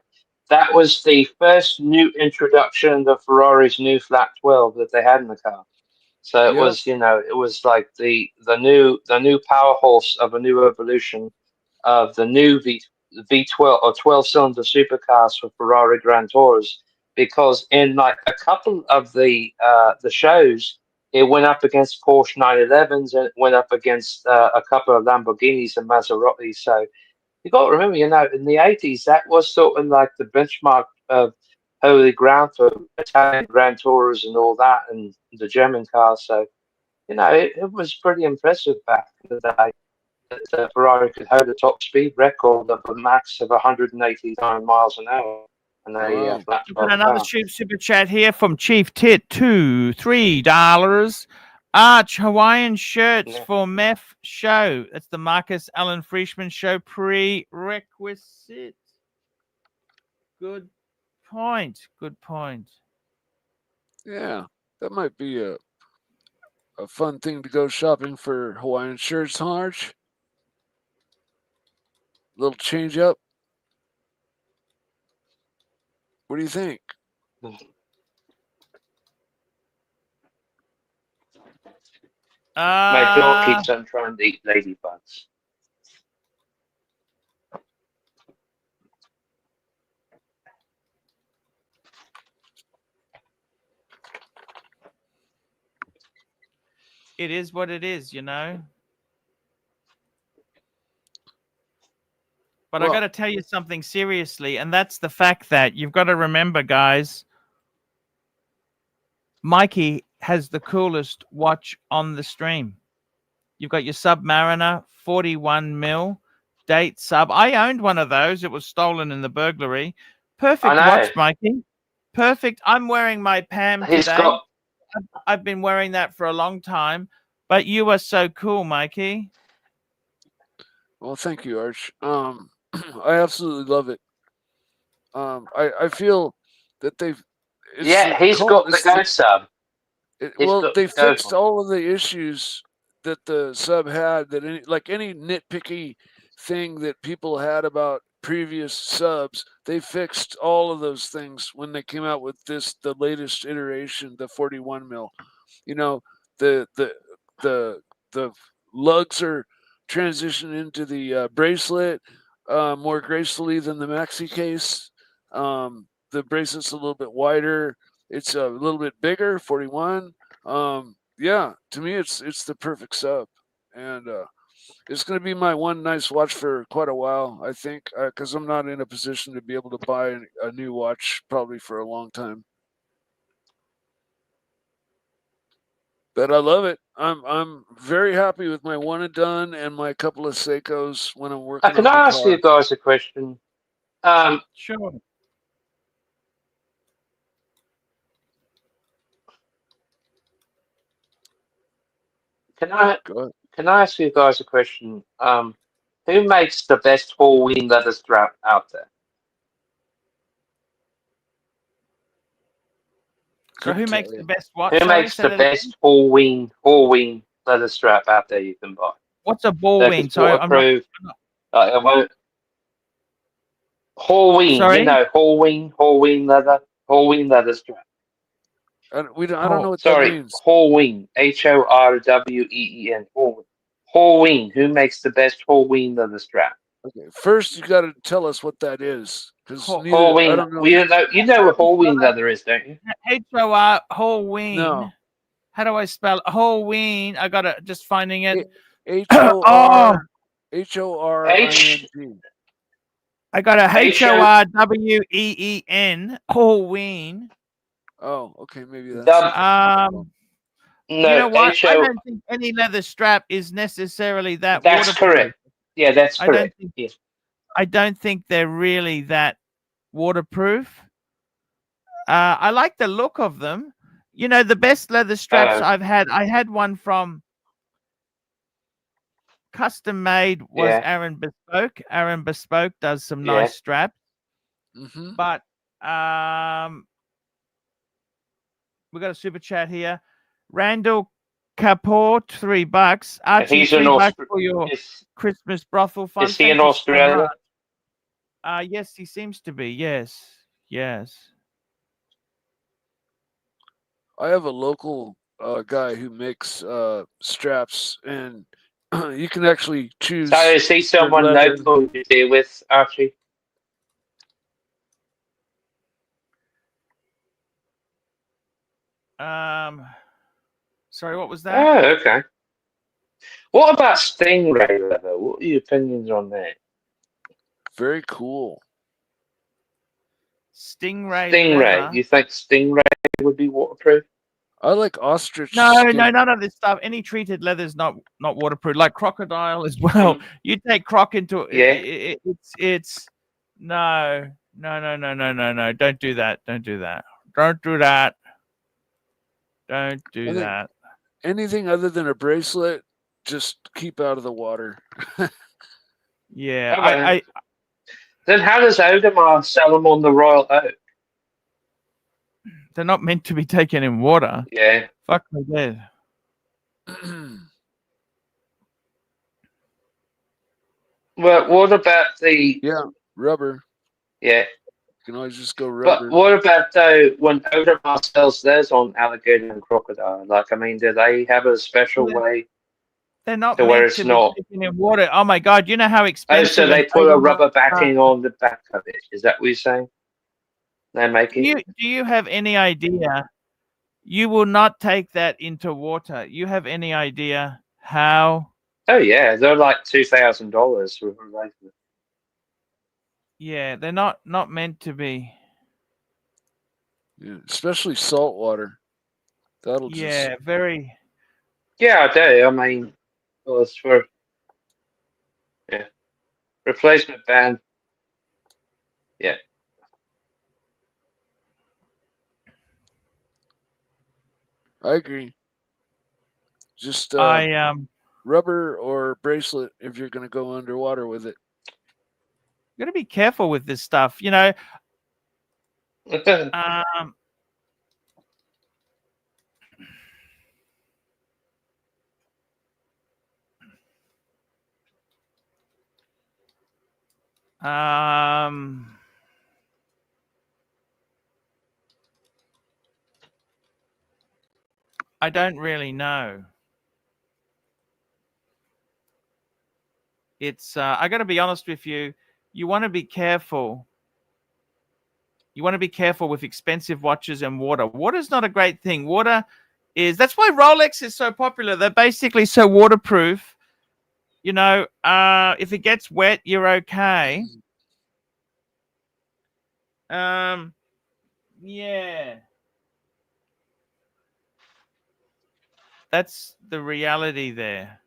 that was the first new introduction of Ferrari's new flat 12 that they had in the car. So it Yep. was, it was like the new power horse of a new evolution of the new V12 or 12-cylinder supercars for Ferrari Grand Tours. Because in like a couple of the shows, it went up against Porsche 911s and it went up against a couple of Lamborghinis and Maseratis. So you got to remember, in the 80s, that was sort of like the benchmark of holy ground for Italian Grand Tours and all that, and the German cars. So, it was pretty impressive back in the day that Ferrari could hold a top speed record of a max of 189 miles an hour. And Wow. flat We've got 12 another car. super chat here from Chief Tit, $3. Arch Hawaiian shirts Yeah. for MEF show. That's the Marcus Allen Frischman show prerequisite. Good point. Good point. Yeah, that might be a fun thing to go shopping for Hawaiian shirts, Arch. Little change up. What do you think? My dog keeps on trying to eat ladybugs. It is what it is, But I Well- got to tell you something seriously, and that's the fact that you've got to remember, guys, Mikey has the coolest watch on the stream. You've got your Submariner 41 mil date sub. I owned one of those. It was stolen in the burglary. Perfect I know. watch, Mikey. Perfect. I'm wearing my Pam He's today. got. I've been wearing that for a long time. But you are so cool, Mikey. Well, thank you, Arch. I absolutely love it. I feel that they've. He's got the go sub. They fixed all of the issues that the sub had. That any nitpicky thing that people had about previous subs, they fixed all of those things when they came out with the latest iteration, the 41 mil. The lugs are transitioned into the bracelet more gracefully than the maxi case. The bracelet's a little bit wider. It's a little bit bigger, 41. Yeah, to me, it's the perfect sub, and it's going to be my one nice watch for quite a while, I think, because I'm not in a position to be able to buy a new watch probably for a long time. But I love it. I'm very happy with my one and done and my couple of Seikos when I'm working. Can I ask you guys a question? Sure. Can I ask you guys a question? Who makes the best Halloween leather strap out there? So who makes the best what? Who Sorry, makes say the that again? best Halloween leather strap out there you can buy? What's a ballween? So waterproof. Halloween, Sorry? Halloween leather strap. I don't know what that Sorry, means. Halloween, Horween. Halloween. Who makes the best Halloween leather strap? Okay, first you got to tell us what that is, because Halloween. I don't know. You know what Halloween leather is, don't you? H-O-R, Halloween. No. How do I spell Halloween? I gotta just finding it. H-O-R. Oh, H-O-R-I-N-G. I got a H-O-R-W-E-E-N, Halloween. Oh, okay, maybe that's. No, you know what? I don't think any leather strap is necessarily that That's waterproof. correct. Yeah, that's correct. I don't think they're really that waterproof. I like the look of them. The best leather straps I've had, I had one from Custom Made was Aaron Bespoke. Aaron Bespoke does some nice straps. Mm-hmm. But we got a super chat here. Randall Kapoor, $3. Archie, He's in $3 for your Is, Christmas brothel fund. is he Thank in you so Australia? much. Yes, he seems to be. Yes, yes. I have a local guy who makes straps, and you can actually choose. So is he someone leather. local you deal with, Archie? Sorry, what was that? Oh, okay. What about stingray leather? What are your opinions on that? Very cool. Stingray Stingray. leather. You think stingray would be waterproof? I like ostrich. No, skin. no, none of this stuff. Any treated leather is not waterproof. Like crocodile as well. You take croc into Yeah. it's no. Don't do that. Don't do that. Don't do that. Don't do that. Anything other than a bracelet, just keep out of the water. Yeah, Okay. Then how does Audemars sell them on the Royal Oak? they're not meant to be taken in water. Yeah. Fuck me dead. Well, what about the... Yeah, rubber. Yeah. You can always just go rubber. But what about, though, when Audemars sells theirs on alligator and crocodile? Like, I mean, do they have a special way They're not to where meant it's to not... be taken in water. Oh my god, you know how Oh, expensive. so they an put a Audemars rubber backing on the back of it. Is that what you're saying? They make it? Do you have any idea? You will not take that into water. You have any idea how? Oh, yeah. They're like $2,000 for a replacement. Yeah, they're not meant to be. Yeah, especially salt water. That'll just... Yeah, very. Yeah, I do. I mean, well, it's for... Yeah. Replacement band. Yeah. I agree. Just rubber or bracelet if you're going to go underwater with it. You got to be careful with this stuff. You know. I don't really know. It's I got to be honest with you. You want to be careful. You want to be careful with expensive watches and water. Water's not a great thing. Water is... That's why Rolex is so popular. They're basically so waterproof. You know, if it gets wet, you're okay. Yeah. That's the reality there.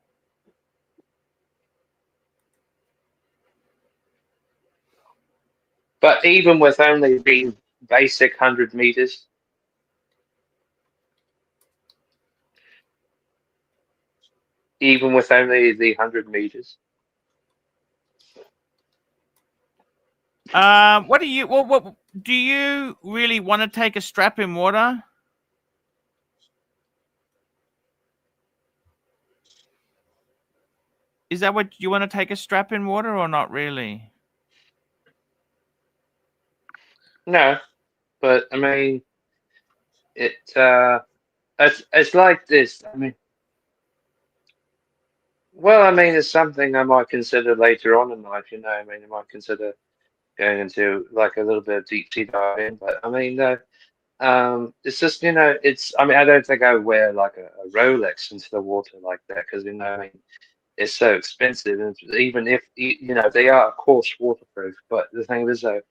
But even with only being basic 100 meters, even with only the 100 meters. What do you... What do you really want to take a strap in water? Is that what you want to take a strap in water or not really? No, but I mean, it's like this. I mean, well, I mean, it's something I might consider later on in life. You know, I mean, I might consider going into like a little bit of deep sea diving. But I mean, it's just, you know, it's... I mean, I don't think I would wear like a Rolex into the water like that because, you know, I mean, it's so expensive, and even if you know they are of course waterproof, but the thing is though,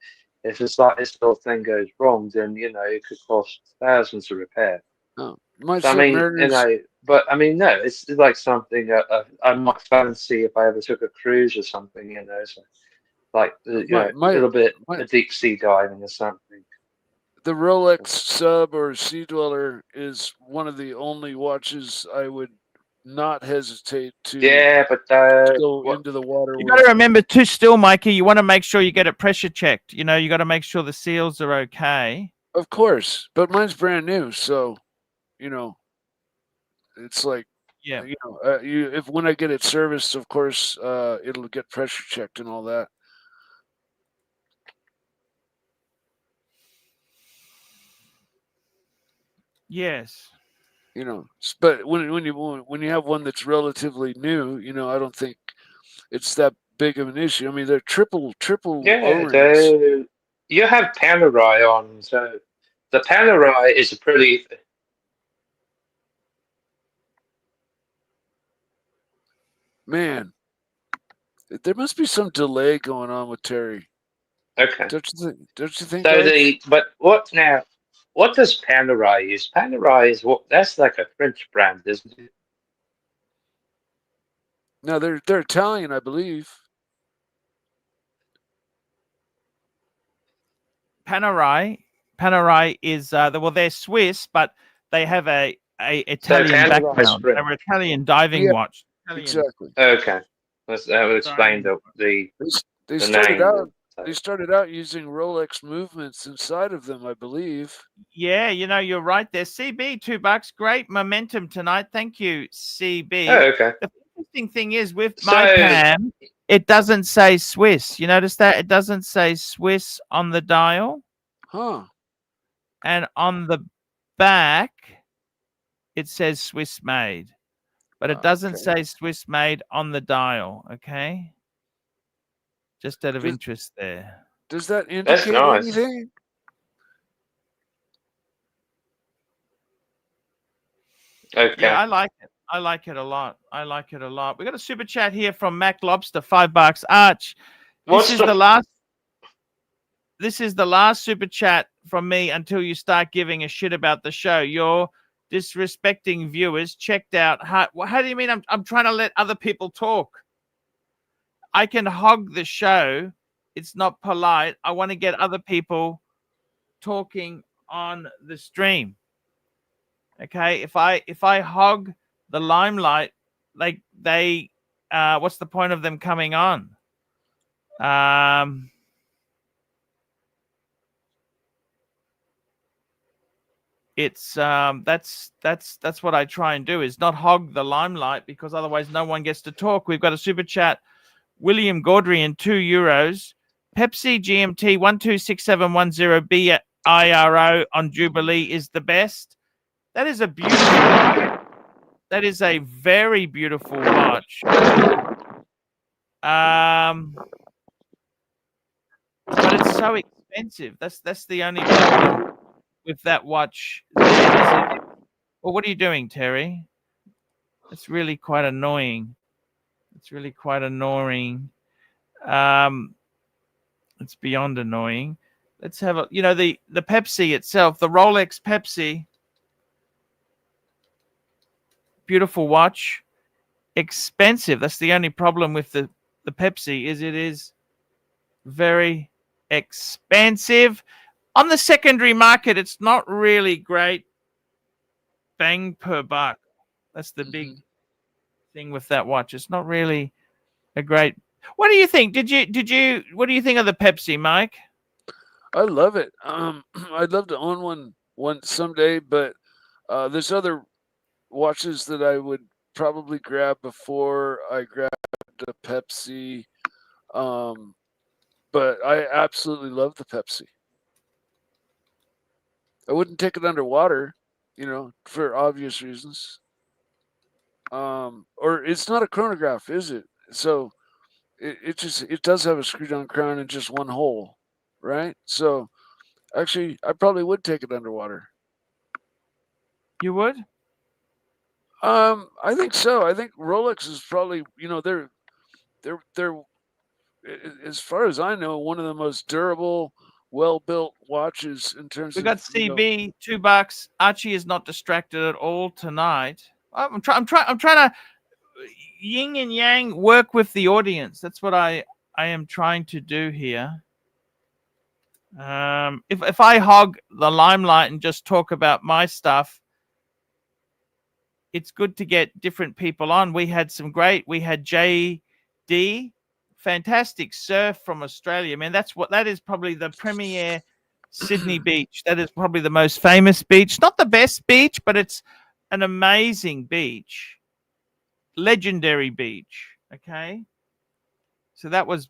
if it's like this little thing goes wrong, then you know it could cost thousands to repair. Oh, So, I mean, you know, but I mean, no, it's like something I might fancy if I ever took a cruise or something, you know, so like you know, a little bit of deep sea diving or something. The Rolex Sub or Sea Dweller is one of the only watches I would not hesitate to... Yeah, but go into the water. You got to remember too, still, Mikey, you want to make sure you get it pressure checked. You know, you got to make sure the seals are okay. Of course, but mine's brand new, so you know, It's like, Yeah. you know, if when I get it serviced, of course, it'll get pressure checked and all that. Yes. You know, but when you have one that's relatively new, you know, I don't think it's that big of an issue. I mean, they're triple Yeah, O-rings. you have Panerai on, so the Panerai is a pretty. Man, there must be some delay going on with Terry. Okay. Don't you think, So guys? but what now? What does Panerai use? Panerai is what? That's like a French brand, isn't it? No, they're Italian, I believe. Panerai is well, they're Swiss, but they have a So Italian Panerai is background. French. They're Italian diving Yeah, watch. Italian exactly. Okay, that would explain diving. the They the started name. out. They started out using Rolex movements inside of them, I believe. Yeah, you know, you're right there. CB, $2. Great momentum tonight. Thank you, CB. Oh, okay. The interesting thing is with So- my Pam, it doesn't say Swiss. You notice that? It doesn't say Swiss on the dial. Huh. And on the back, it says Swiss made. But it doesn't Okay. say Swiss made on the dial, okay? Just out of Does- interest there. Does that That's indicate nice. anything? Okay. Yeah, I like it. I like it a lot. I like it a lot. We got a super chat here from Mac Lobster, $5. Arch, What's this is the last super chat from me until you start giving a shit about the show. You're disrespecting viewers. Checked out. How do you mean I'm trying to let other people talk? I can hog the show. It's not polite. I want to get other people talking on the stream. Okay, if I hog the limelight, like they what's the point of them coming on? It's that's what I try and do, is not hog the limelight, because otherwise no one gets to talk. We've got a super chat, William Gaudrian, €2. Pepsi GMT 126710 BIRO on Jubilee is the best. That is a beautiful watch. That is a very beautiful watch. But it's so expensive. That's the only problem with that watch. Well, what are you doing, Terry? It's really quite annoying. It's really quite annoying. It's beyond annoying. Let's have a, you know, the Pepsi itself, the Rolex Pepsi. Beautiful watch. Expensive. That's the only problem with the Pepsi, is it is very expensive. On the secondary market, it's not really great bang per buck. That's the big thing with that watch. It's not really a great. What do you think? What do you think of the Pepsi, Mike? I love it. I'd love to own one someday, but there's other watches that I would probably grab before I grabbed a Pepsi. But I absolutely love the Pepsi. I wouldn't take it underwater, you know, for obvious reasons. Or it's not a chronograph, is it? So it does have a screw down crown and just one hole, right? So actually, I probably would take it underwater. You would? I think so. I think Rolex is probably, you know, they're as far as I know, one of the most durable, well-built watches in terms We of. got CB, $2. Archie is not distracted at all tonight. I'm trying to yin and yang, work with the audience. That's what I am trying to do here. If I hog the limelight and just talk about my stuff, it's good to get different people on. We had JD, fantastic surf from Australia. Man, that is probably the premier Sydney beach. That is probably the most famous beach. Not the best beach, but it's an amazing beach, legendary beach. Okay, so that was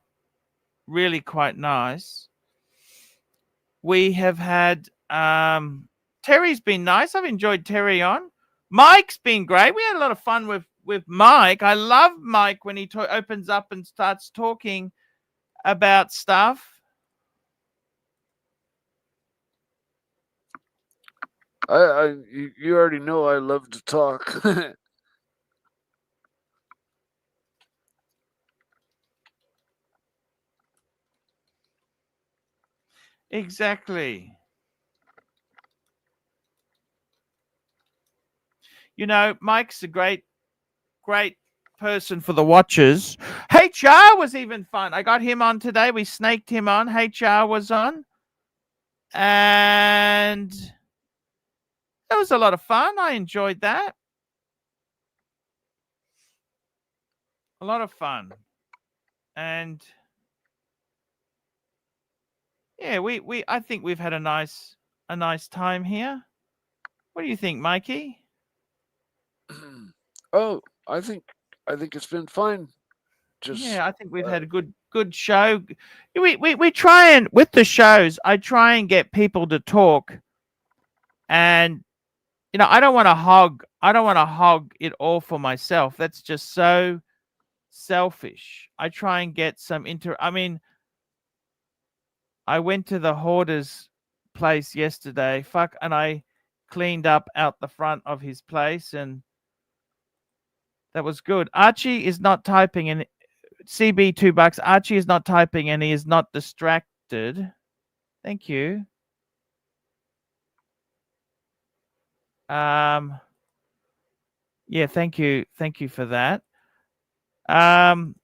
really quite nice. We have had Terry's been nice. I've enjoyed Terry on. Mike's been great. We had a lot of fun with Mike. I love Mike when he opens up and starts talking about stuff. You already know I love to talk. Exactly. You know, Mike's a great person for the watchers. HR was even fun. I got him on today. We snaked him on. HR was on. And it was a lot of fun. I enjoyed that. A lot of fun. And yeah, I think we've had a nice time here. What do you think, Mikey? Oh, I think it's been fine. Yeah, I think we've had a good show. We try and with the shows, I try and get people to talk, and you know, I don't want to hog it all for myself. That's just so selfish. I try and get some I mean, I went to the hoarder's place yesterday. And I cleaned up out the front of his place, and that was good. Archie is not typing, and CB $2. Archie is not typing, and he is not distracted. Thank you. Yeah, thank you for that. I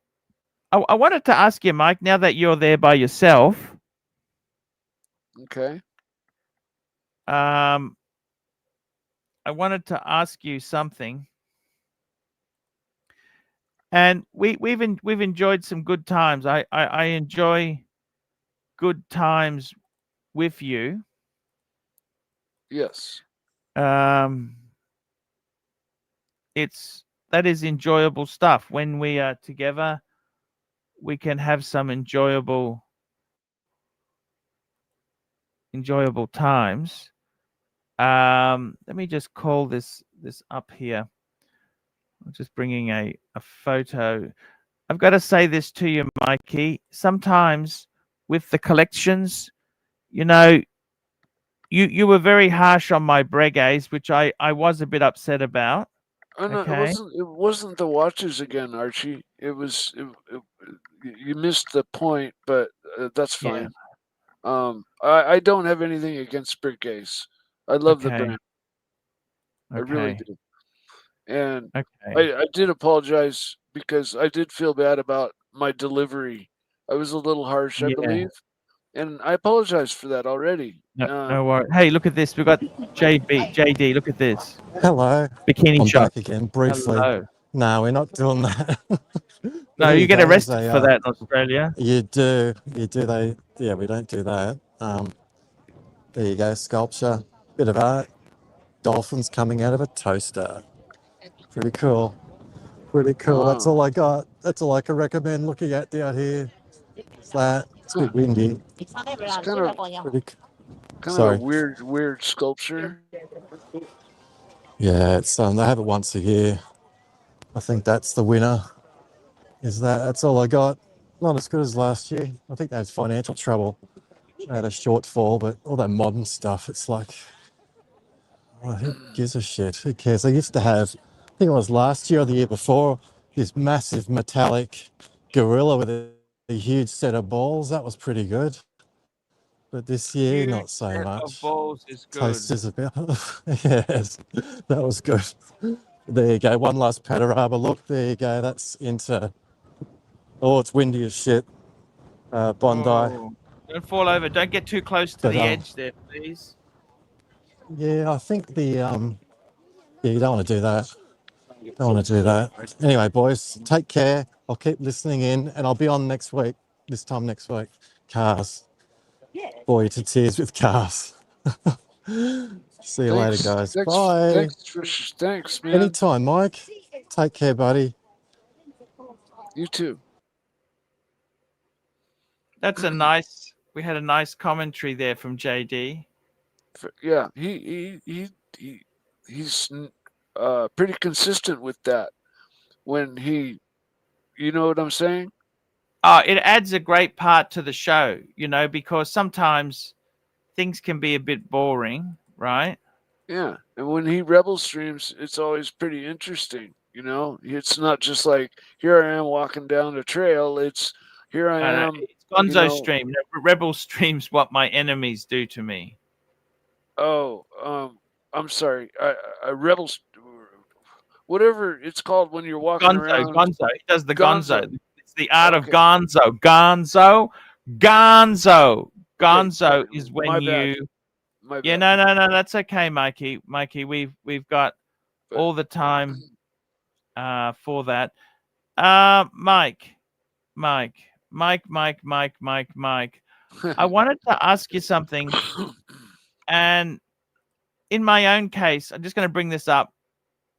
wanted to ask you, Mike, now that you're there by yourself. Okay. I wanted to ask you something. And we've enjoyed some good times. I enjoy good times with you. Yes. That is enjoyable stuff. When we are together, we can have some enjoyable times. Let me just call this up here. I'm just bringing a photo. I've got to say this to you, Mikey. Sometimes with the collections, you know, you were very harsh on my Breguets, which I was a bit upset about. Oh, no, Okay. it wasn't the watches again, Archie. You missed the point, but that's fine. Yeah. I don't have anything against Breguets. I love the brand. I really do. And I did apologize because I did feel bad about my delivery. I was a little harsh, I believe. And I apologize for that already. No worries. Hey, look at this. We've got JD. Look at this. Hello. Bikini I'm shop. back again briefly. Hello. No, we're not doing that. No, you get arrested for that in Australia. You do. We don't do that. There you go, sculpture, bit of art. Dolphins coming out of a toaster. Pretty cool. That's all I got. That's all I can recommend looking at down here. It's that. It's a bit windy. It's kind of a weird sculpture. Yeah, it's they have it once a year. I think that's the winner. That's all I got. Not as good as last year. I think they had financial trouble. They had a shortfall, but all that modern stuff, it's like, well, who gives a shit? Who cares? I used to have, I think it was last year or the year before, this massive metallic gorilla with a huge set of balls. That was pretty good. But this year, not so much. Balls is good. Toasters a bit. Yes, that was good. There you go. One last panorama look. There you go. That's into. Oh, it's windy as shit. Bondi. Oh, don't fall over. Don't get too close to the edge there, please. Yeah, I think you don't want to do that. Don't want to do that. Anyway, boys, take care. I'll keep listening in, and I'll be on next week. This time next week. Cars. Bore you to tears with cars. See you later, guys. Thanks, Bye. thanks, Trish. Thanks, man. Anytime, Mike. Take care, buddy. You too. That's a nice. We had a nice commentary there from JD. Yeah, he's pretty consistent with that. When he, you know what I'm saying? Oh, it adds a great part to the show, you know, because sometimes things can be a bit boring, right? Yeah, and when he rebel streams, it's always pretty interesting. You know, it's not just like here I am walking down the trail. It's here I No, am. it's Gonzo you know, stream. No, Rebel streams what my enemies do to me. Oh, I'm sorry. I rebels, whatever it's called when you're walking around. Gonzo. He does the Gonzo. Gonzo. It's the art of Okay. Gonzo. Gonzo is when My you. bad. My Yeah, bad. no, that's okay, Mikey. Mikey, we've got But- all the time for that. Mike. I wanted to ask you something, and in my own case, I'm just going to bring this up.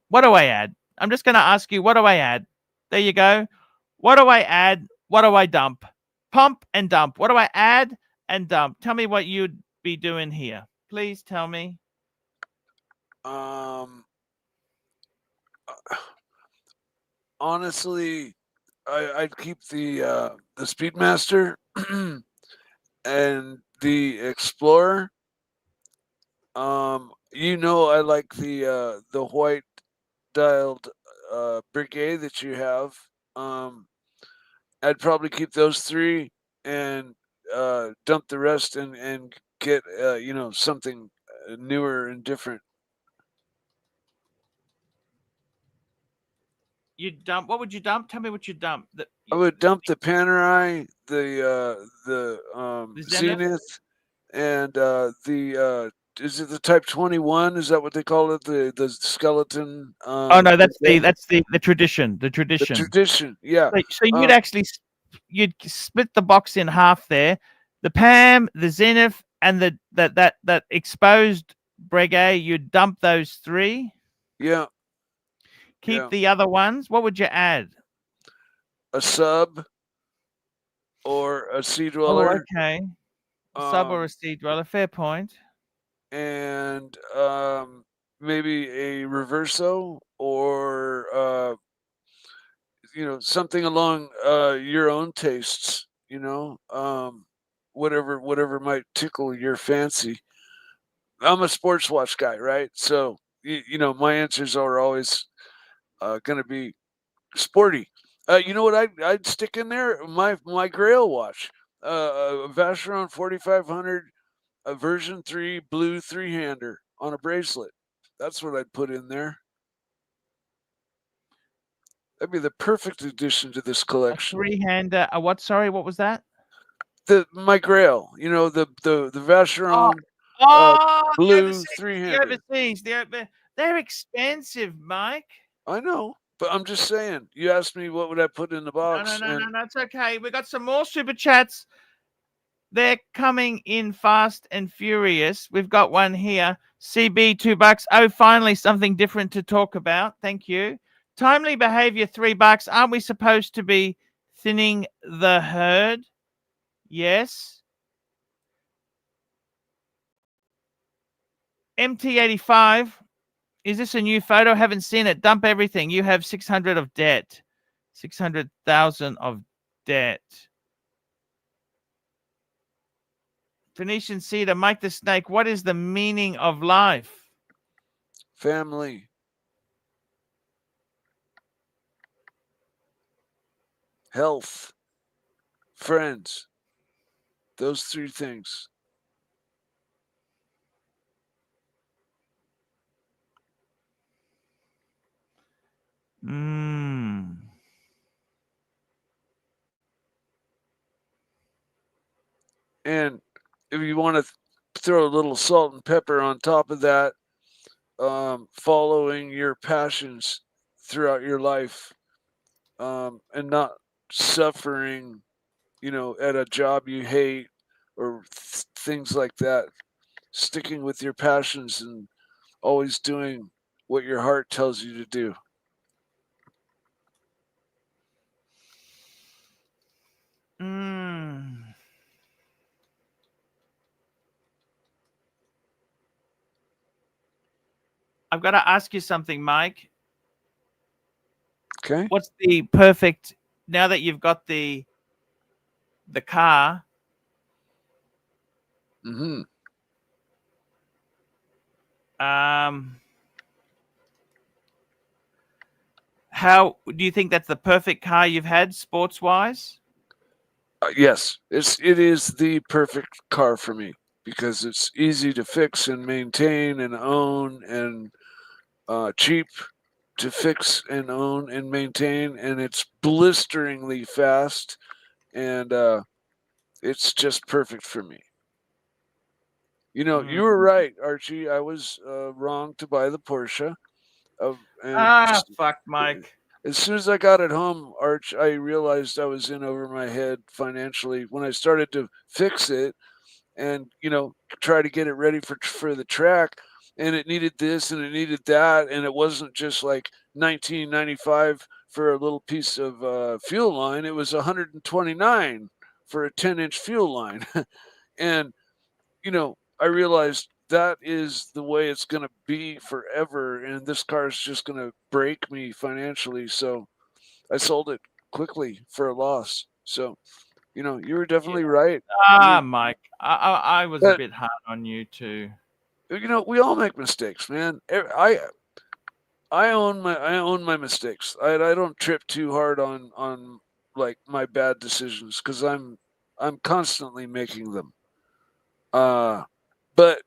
What do I add? I'm just going to ask you, what do I add? There you go. What do I add? What do I dump? Pump and dump. What do I add and dump? Tell me what you'd be doing here. Please tell me. Honestly, I'd keep the Speedmaster and the Explorer. You know, I like the white dialed Brigade that you have. I'd probably keep those three and dump the rest and get you know, something newer and different. You dump. What would you dump? Tell me what you dump. I would dump the Panerai, the Zenith, and the is it the Type 21? Is that what they call it? The skeleton? Oh no, that's the tradition. The the tradition. tradition. Yeah. So you'd actually you'd split the box in half there. The Pam, the Zenith, and that exposed Breguet. You'd dump those three. Yeah. Keep the other ones. What would you add? A sub or a Sea Dweller. Oh, okay. A sub or a Sea Dweller. Fair point. And maybe a Reverso or you know, something along your own tastes. You know, whatever might tickle your fancy. I'm a sports watch guy, right? So you know, my answers are always going to be sporty. You know what I'd stick in there? My Grail watch, a Vacheron 4500, a version 3 blue 3-hander on a bracelet. That's what I'd put in there. That'd be the perfect addition to this collection. A 3-hander. What? Sorry, what was that? My Grail. You know, the Vacheron blue 3-hander. They're expensive, Mike. I know, but I'm just saying. You asked me what would I put in the box. No, it's okay. We got some more super chats. They're coming in fast and furious. We've got one here. CB $2. Oh, finally something different to talk about. Thank you. Timely behavior $3. Aren't we supposed to be thinning the herd? Yes. MT85. Is this a new photo? Haven't seen it. Dump everything. You have 600 of debt. 600,000 of debt. Phoenician Cedar, Mike the Snake. What is the meaning of life? Family. Health. Friends. Those three things. Mm. And if you want to throw a little salt and pepper on top of that, following your passions throughout your life, and not suffering, you know, at a job you hate or things like that. Sticking with your passions and always doing what your heart tells you to do. I've got to ask you something, Mike. Okay. What's the perfect, now that you've got the car, Mm-hmm. how do you think that's the perfect car you've had sports wise? Yes, it is the perfect car for me because it's easy to fix and maintain and own, and cheap to fix and own and maintain, and it's blisteringly fast, and it's just perfect for me. You know, you were right, Archie. I was wrong to buy the Porsche. Fuck, Mike. As soon as I got it home, Arch, I realized I was in over my head financially when I started to fix it and, you know, try to get it ready for the track. And it needed this and it needed that. And it wasn't just like $19.95 for a little piece of fuel line. It was $129 for a 10-inch fuel line. And, you know, I realized that is the way it's going to be forever. And this car is just going to break me financially. So I sold it quickly for a loss. So, you know, you were definitely right. Mike, I was a bit hard on you too. You know, we all make mistakes, man. I own my mistakes. I don't trip too hard on like my bad decisions because I'm constantly making them. But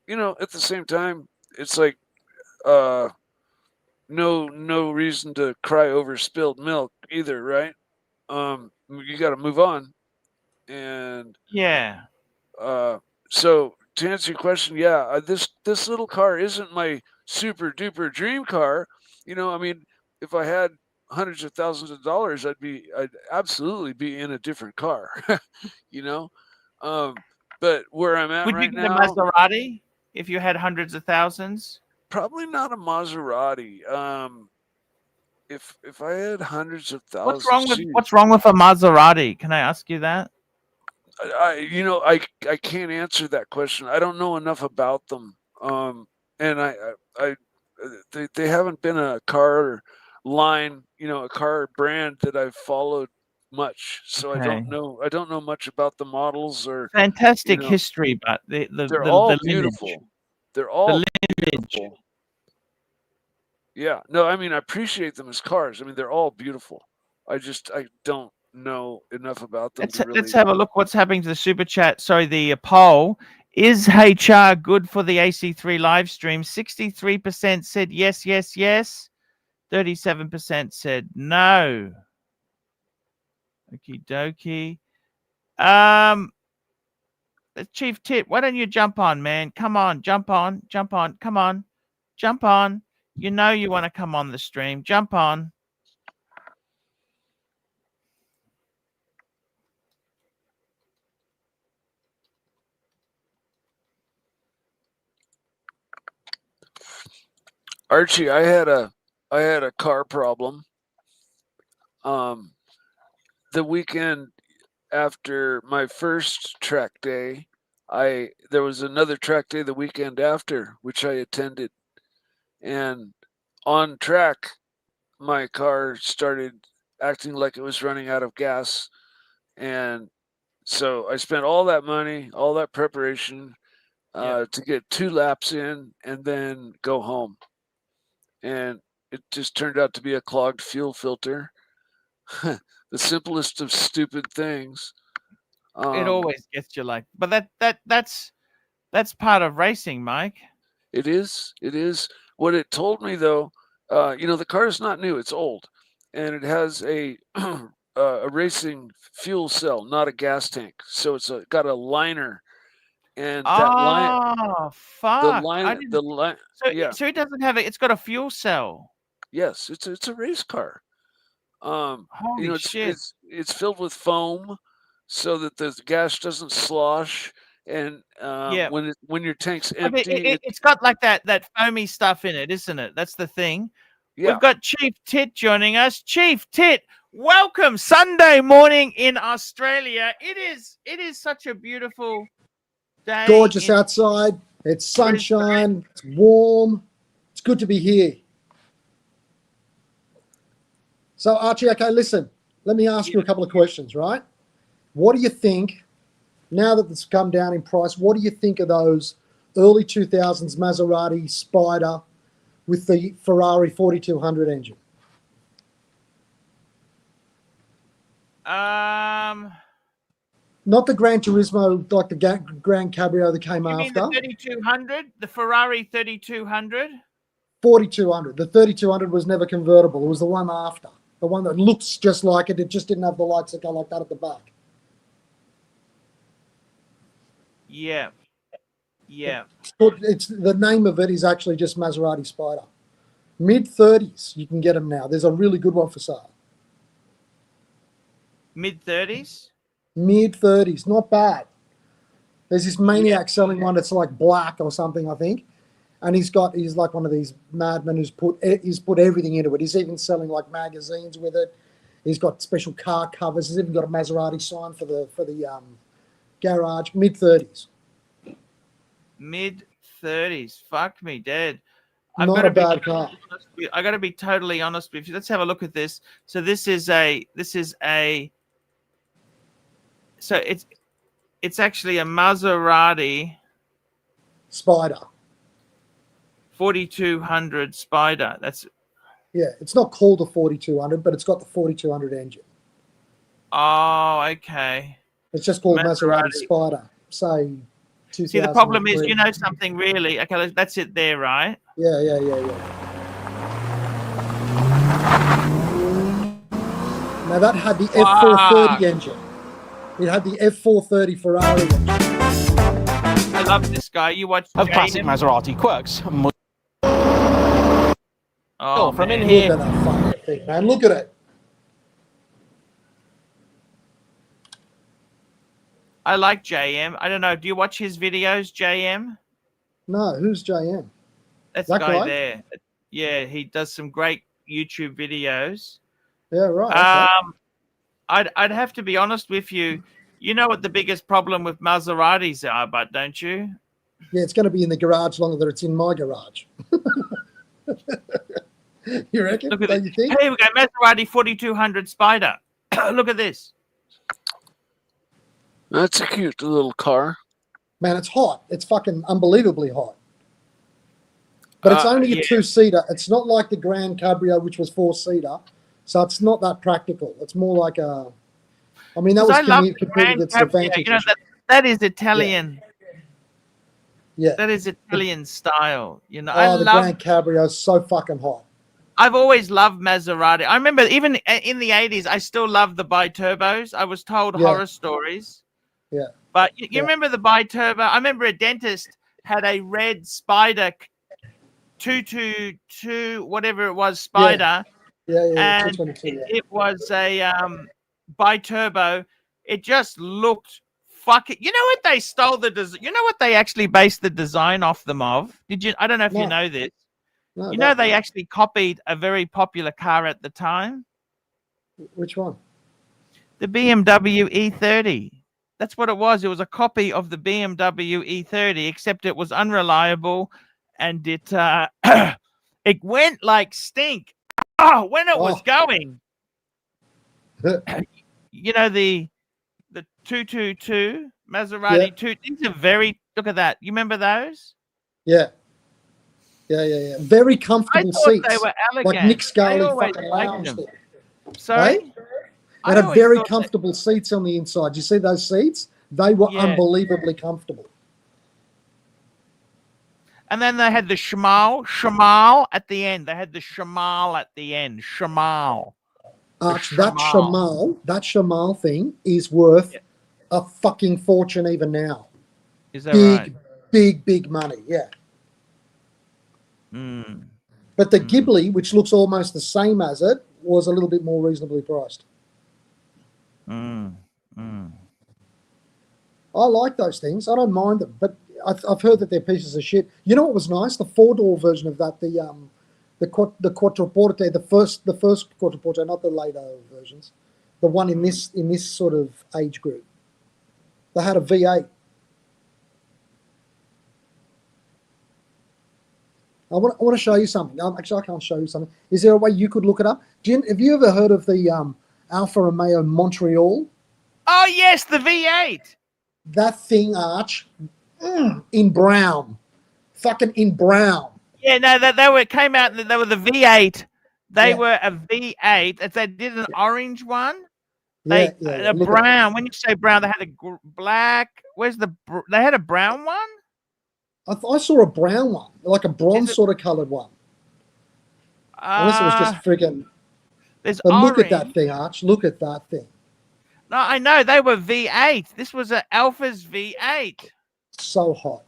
you know, at the same time, it's like no reason to cry over spilled milk either, right? You got to move on, and yeah. So to answer your question, yeah, this little car isn't my super duper dream car. You know, I mean, if I had hundreds of thousands of dollars, I'd absolutely be in a different car. You know, but where I'm at Would right you get now, a Maserati if you had hundreds of thousands? probably not a Maserati. If I had hundreds of thousands, What's wrong with a Maserati? Can I ask you that? you know, I can't answer that question. I don't know enough about them. And they haven't been a car line, you know, a car brand that I've followed much. So Okay. I don't know much about the models or fantastic history, but they're all the beautiful. lineage. They're all lineage. beautiful. Yeah, no, I mean, I appreciate them as cars. I mean, they're all beautiful. I don't know enough about them to really. Let's have a look what's happening to the super chat. Sorry, the poll. Is HR good for the AC3 live stream? 63% said yes, yes, yes. 37% said no. Okie dokie. Chief Tit, why don't you jump on, man? Come on, jump on, come on, jump on. You know you want to come on the stream. Jump on. Archie, I had a car problem. The weekend after my first track day, there was another track day the weekend after, which I attended, and on track, my car started acting like it was running out of gas, and so I spent all that money, all that preparation, to get 2 laps in and then go home, and it just turned out to be a clogged fuel filter. The simplest of stupid things. It always gets you like, but that's part of racing, Mike. It is. It is. What it told me though, you know, the car is not new; it's old, and it has a a racing fuel cell, not a gas tank. So it's got a liner, and that line. Oh fuck! The line. The line. So Yeah. so it doesn't have it. It's got a fuel cell. Yes, it's a race car. You Holy know, shit! it's filled with foam so that the gas doesn't slosh, and Yeah. when your tank's I mean, empty, it's got like that foamy stuff in it, isn't it? That's the thing. yeah. We've got Chief Tit joining us. Chief Tit, welcome. Sunday morning in Australia. It is such a beautiful day. Gorgeous in outside. It's Brisbane. sunshine. It's warm. It's good to be here. So, Archie, okay, listen. Let me ask you a couple of questions, right? What do you think, now that it's come down in price, what do you think of those early 2000s Maserati Spider with the Ferrari 4200 engine? Not the Gran Turismo, like the Grand Cabrio that came You after. mean the 3200, the Ferrari 3200? 4200. The 3200 was never convertible. It was the one after. The one that looks just like it. It just didn't have the lights that go like that at the back. Yeah. Yeah. It's the name of it is actually just Maserati Spider. Mid-30s, you can get them now. There's a really good one for sale. Mid-30s? Mid-30s, not bad. There's this maniac selling one that's like black or something, I think. And he's like one of these madmen who's put everything into it. He's even selling like magazines with it. He's got special car covers. He's even got a Maserati sign for the garage. Mid-30s. Mid-30s. Fuck me dead. Not a bad car. I got to be totally honest with you. Let's have a look at this. So it's actually a Maserati Spider. 4200 Spider. Yeah, it's not called a 4200, but it's got the 4200 engine. Oh, okay. It's just called Maserati Spider. Say, see, the problem is, you know something really. Okay, that's it there, right? Yeah. Now that had the F430 engine. It had the F430 Ferrari engine. I love this guy. You watch of classic Maserati quirks. Oh, from in Look here. at that fucking thing, man. Look at it. I like JM. I don't know. Do you watch his videos, JM? No, who's JM? That's That the guy guy? there. Yeah, he does some great YouTube videos. Yeah, right. Okay. I'd have to be honest with you. You know what the biggest problem with Maseratis are, but don't you? Yeah, it's going to be in the garage longer than it's in my garage. You reckon? Look at Don't it. you think? Here we go. Maserati 4200 Spider. Look at this. That's a cute little car. Man, it's hot. It's fucking unbelievably hot. But it's only a two-seater. It's not like the Grand Cabrio, which was four-seater. So it's not that practical. It's more like a... I mean, that was competing against the Vantage. You know, that is Italian. Yeah. That is Italian style. You know, the Grand Cabrio is so fucking hot. I've always loved Maserati. I remember even in the 80s, I still loved the bi-turbos. I was told horror stories. Yeah. But you remember the bi-turbo? I remember a dentist had a red Spider 222, whatever it was, Spider. Yeah. And 222, it was a bi-turbo. It just looked fucking... You know what they stole the design? You know what they actually based the design off them of? Did you? I don't know if you know this. No, you know they actually copied a very popular car at the time? Which one? The BMW E30. That's what it was. It was a copy of the BMW E30, except it was unreliable, and it it went like stink. Oh, when it was going. You know the 222 Maserati 2. These are very... Look at that. You remember those? Yeah. Very comfortable seats. They were elegant. Like Nick Scully fucking lounged there. Sorry? They had very comfortable seats on the inside. You see those seats? They were unbelievably comfortable. And then they had the Shamal at the end. They had the Shamal at the end. Shamal. That Shamal thing is worth a fucking fortune even now. Is that right? Big money, yeah. Mm. But the Ghibli, which looks almost the same as it, was a little bit more reasonably priced. I like those things. I don't mind them, but I've heard that they're pieces of shit. You know what was nice? The 4-door version of that, the Quattroporte, the first Quattroporte, not the later versions, the one in this sort of age group. They had a V8. I want to show you something. Actually, I can't show you something. Is there a way you could look it up? Have you ever heard of the Alfa Romeo Montreal? Oh yes, the V8. That thing, Arch, in brown, fucking in brown. Yeah, no, came out. They were the V8. They were a V8. They did an orange one. A brown. When you say brown, they had a black. Where's the? They had a brown one. I saw a brown one, like a bronze sort of coloured one. Unless it was just friggin'. There's but orange. Look at that thing, Arch. Look at that thing. No, I know they were V8. This was an Alpha's V8. So hot.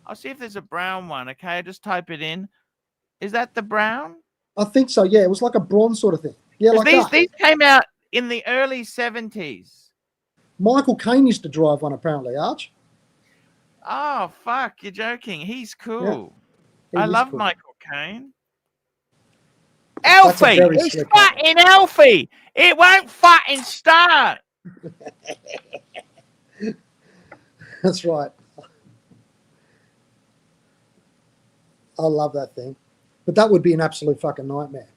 I'll see if there's a brown one. Okay, I'll just type it in. Is that the brown? I think so. Yeah, it was like a bronze sort of thing. Yeah, like these came out in the early 70s. Michael Caine used to drive one, apparently, Arch. Oh, fuck. You're joking. He's cool. I love cool. Michael Caine. Alfie! He's fucking Alfie! It won't fucking start! That's right. I love that thing. But that would be an absolute fucking nightmare.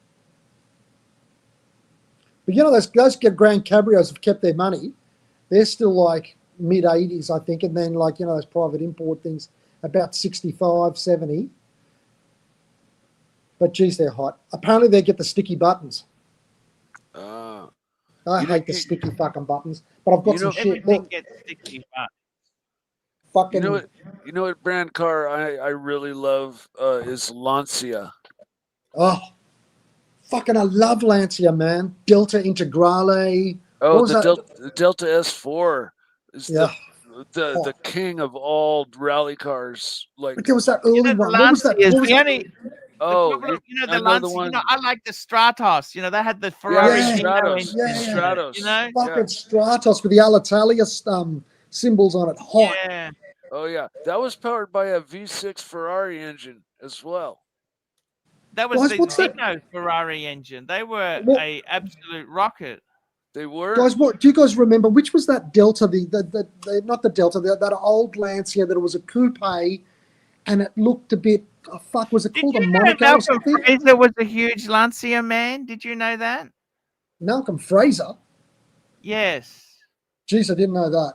But you know, those Grand Cabrios have kept their money. They're still like mid-80s, I think, and then like, you know, those private import things, about 65, 70. But geez, they're hot. Apparently they get the sticky buttons. I hate the sticky fucking buttons, but I've got some shit. Everything gets sticky buttons. Fucking. You know what brand car I really love is Lancia. Oh, fucking I love Lancia, man. Delta Integrale. Oh, the Delta S4 is the king of all rally cars. Like, but there was that early one. What was that? The Lancia. I like the Stratos. You know, they had the Ferrari Stratos. Stratos. You know, fucking Stratos with the Alitalia symbols on it. Hot. Yeah. Oh yeah, that was powered by a V6 Ferrari engine as well. That was the Zeno Ferrari engine. They were a absolute rocket. They were. Guys, do you guys remember which was that Delta? Not the Delta. That old Lancia that it was a coupe, and it looked a bit. Oh, fuck, was it called a Monaco or something? Fraser was a huge Lancia man. Did you know that? Malcolm Fraser? Yes. Jeez, I didn't know that.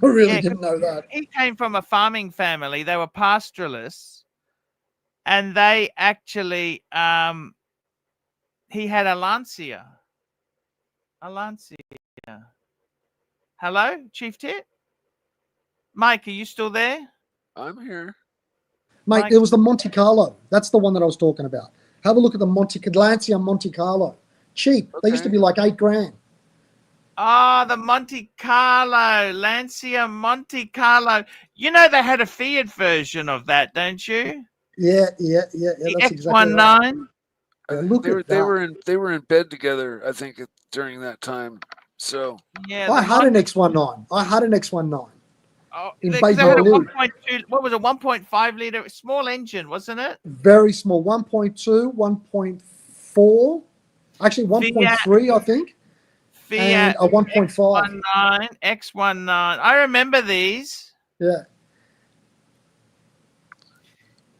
I really didn't know that. He came from a farming family. They were pastoralists. And they actually, he had a Lancia. A Lancia. Hello, Chief Tit? Mike, are you still there? I'm here. Mate, Mike. It was the Monte Carlo. That's the one that I was talking about. Have a look at the Lancia Monte Carlo. Cheap. Okay. They used to be like $8,000. Oh, the Monte Carlo. Lancia Monte Carlo. You know they had a Fiat version of that, don't you? Yeah. The that's X19. Exactly right. They were in bed together, I think, during that time. So yeah, I had an X19. Oh, in they had a Baby 1.2. What was a 1.5 liter small engine, wasn't it? Very small. 1.2, 1.4, actually 1.3, I think. Fiat and a 1.5. X19. I remember these. Yeah.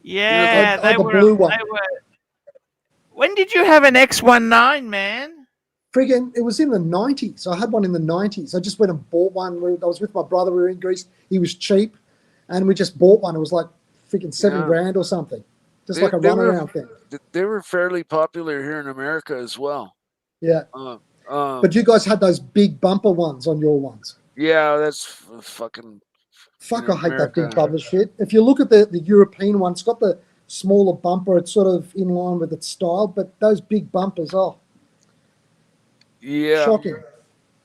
Yeah, the blue one. When did you have an X19, man? Friggin', it was in the 90s. I had one in the 90s. I just went and bought one. I was with my brother. We were in Greece. He was cheap, and we just bought one. It was like freaking $7,000 or something. Just like a runaround thing. They were fairly popular here in America as well. Yeah. But you guys had those big bumper ones on your ones. Yeah, that's fucking. Fuck, I hate that big bumper shit. If you look at the European one, it's got the smaller bumper. It's sort of in line with its style, but those big bumpers, yeah, shocking.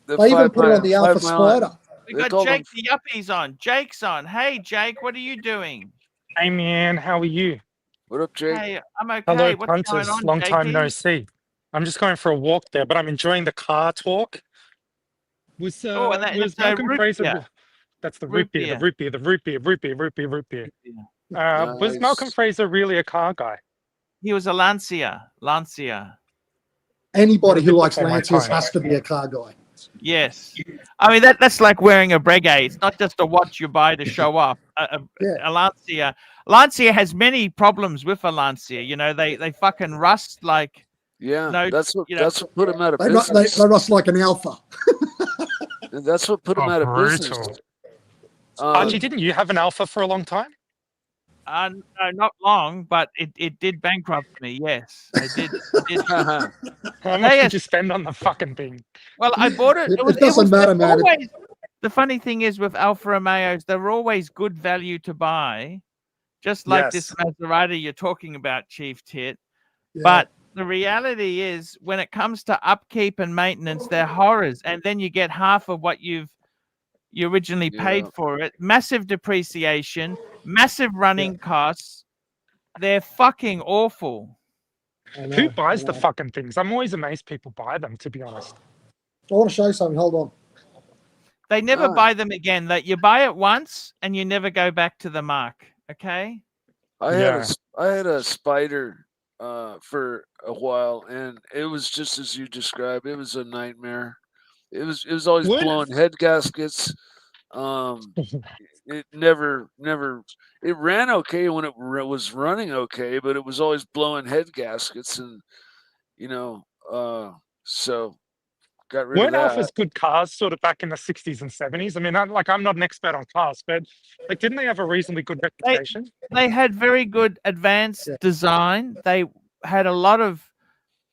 They even put it on the Alpha Spider. We got Jake the Yuppies on. Jake's on. Hey, Jake, what are you doing? Hey, man, how are you? What up, Jake? Hey, I'm okay. Hello, What's punters. going on, Long time Jakey? no see. I'm just going for a walk there, but I'm enjoying the car talk. Was Malcolm Fraser That's the Root root beer, the beer. root beer, the root beer, root beer, root beer, root beer. Was Nice. Malcolm Fraser really a car guy? He was a Lancia. Lancia. Anybody who Really likes before my Lanciers time. has to be a car guy. Yes. I mean that's like wearing a Breguet. It's not just a watch you buy to show off. Yeah. A Lancia. Lancia has many problems with a Lancia. You know, they fucking rust like Yeah, no, that's what you know, put him out of They business. rust like an Alpha. And that's what put him out of business. Brutal. Uh, Archie, didn't you have an Alpha for a long time? no, not long, but it did bankrupt me. Yes, I did. How much They did you spend on the fucking thing? Well, I bought it. It doesn't matter, man. Always, the funny thing is with Alfa Romeos, they're always good value to buy, just like this Maserati you're talking about, Chief Tit. Yeah. But the reality is, when it comes to upkeep and maintenance, they're horrors, and then you get half of what you originally paid for it. Massive depreciation, massive running costs. They're fucking awful. I know, Who buys I the know. fucking things? I'm always amazed people buy them, to be honest. I want to show you something. Hold on. They never Ah. buy them again. That you buy it once and you never go back to the mark. Okay. I Yeah. had a Spider for a while, and it was just as you described. It was a nightmare. It was always What? blowing head gaskets. It never. It ran okay when it was running okay, but it was always blowing head gaskets, and so got rid Weren't of that. Alphas good cars sort of back in the 60s and 70s? I mean, I'm not an expert on cars, but like, didn't they have a reasonably good reputation? They had very good advanced design. They had a lot of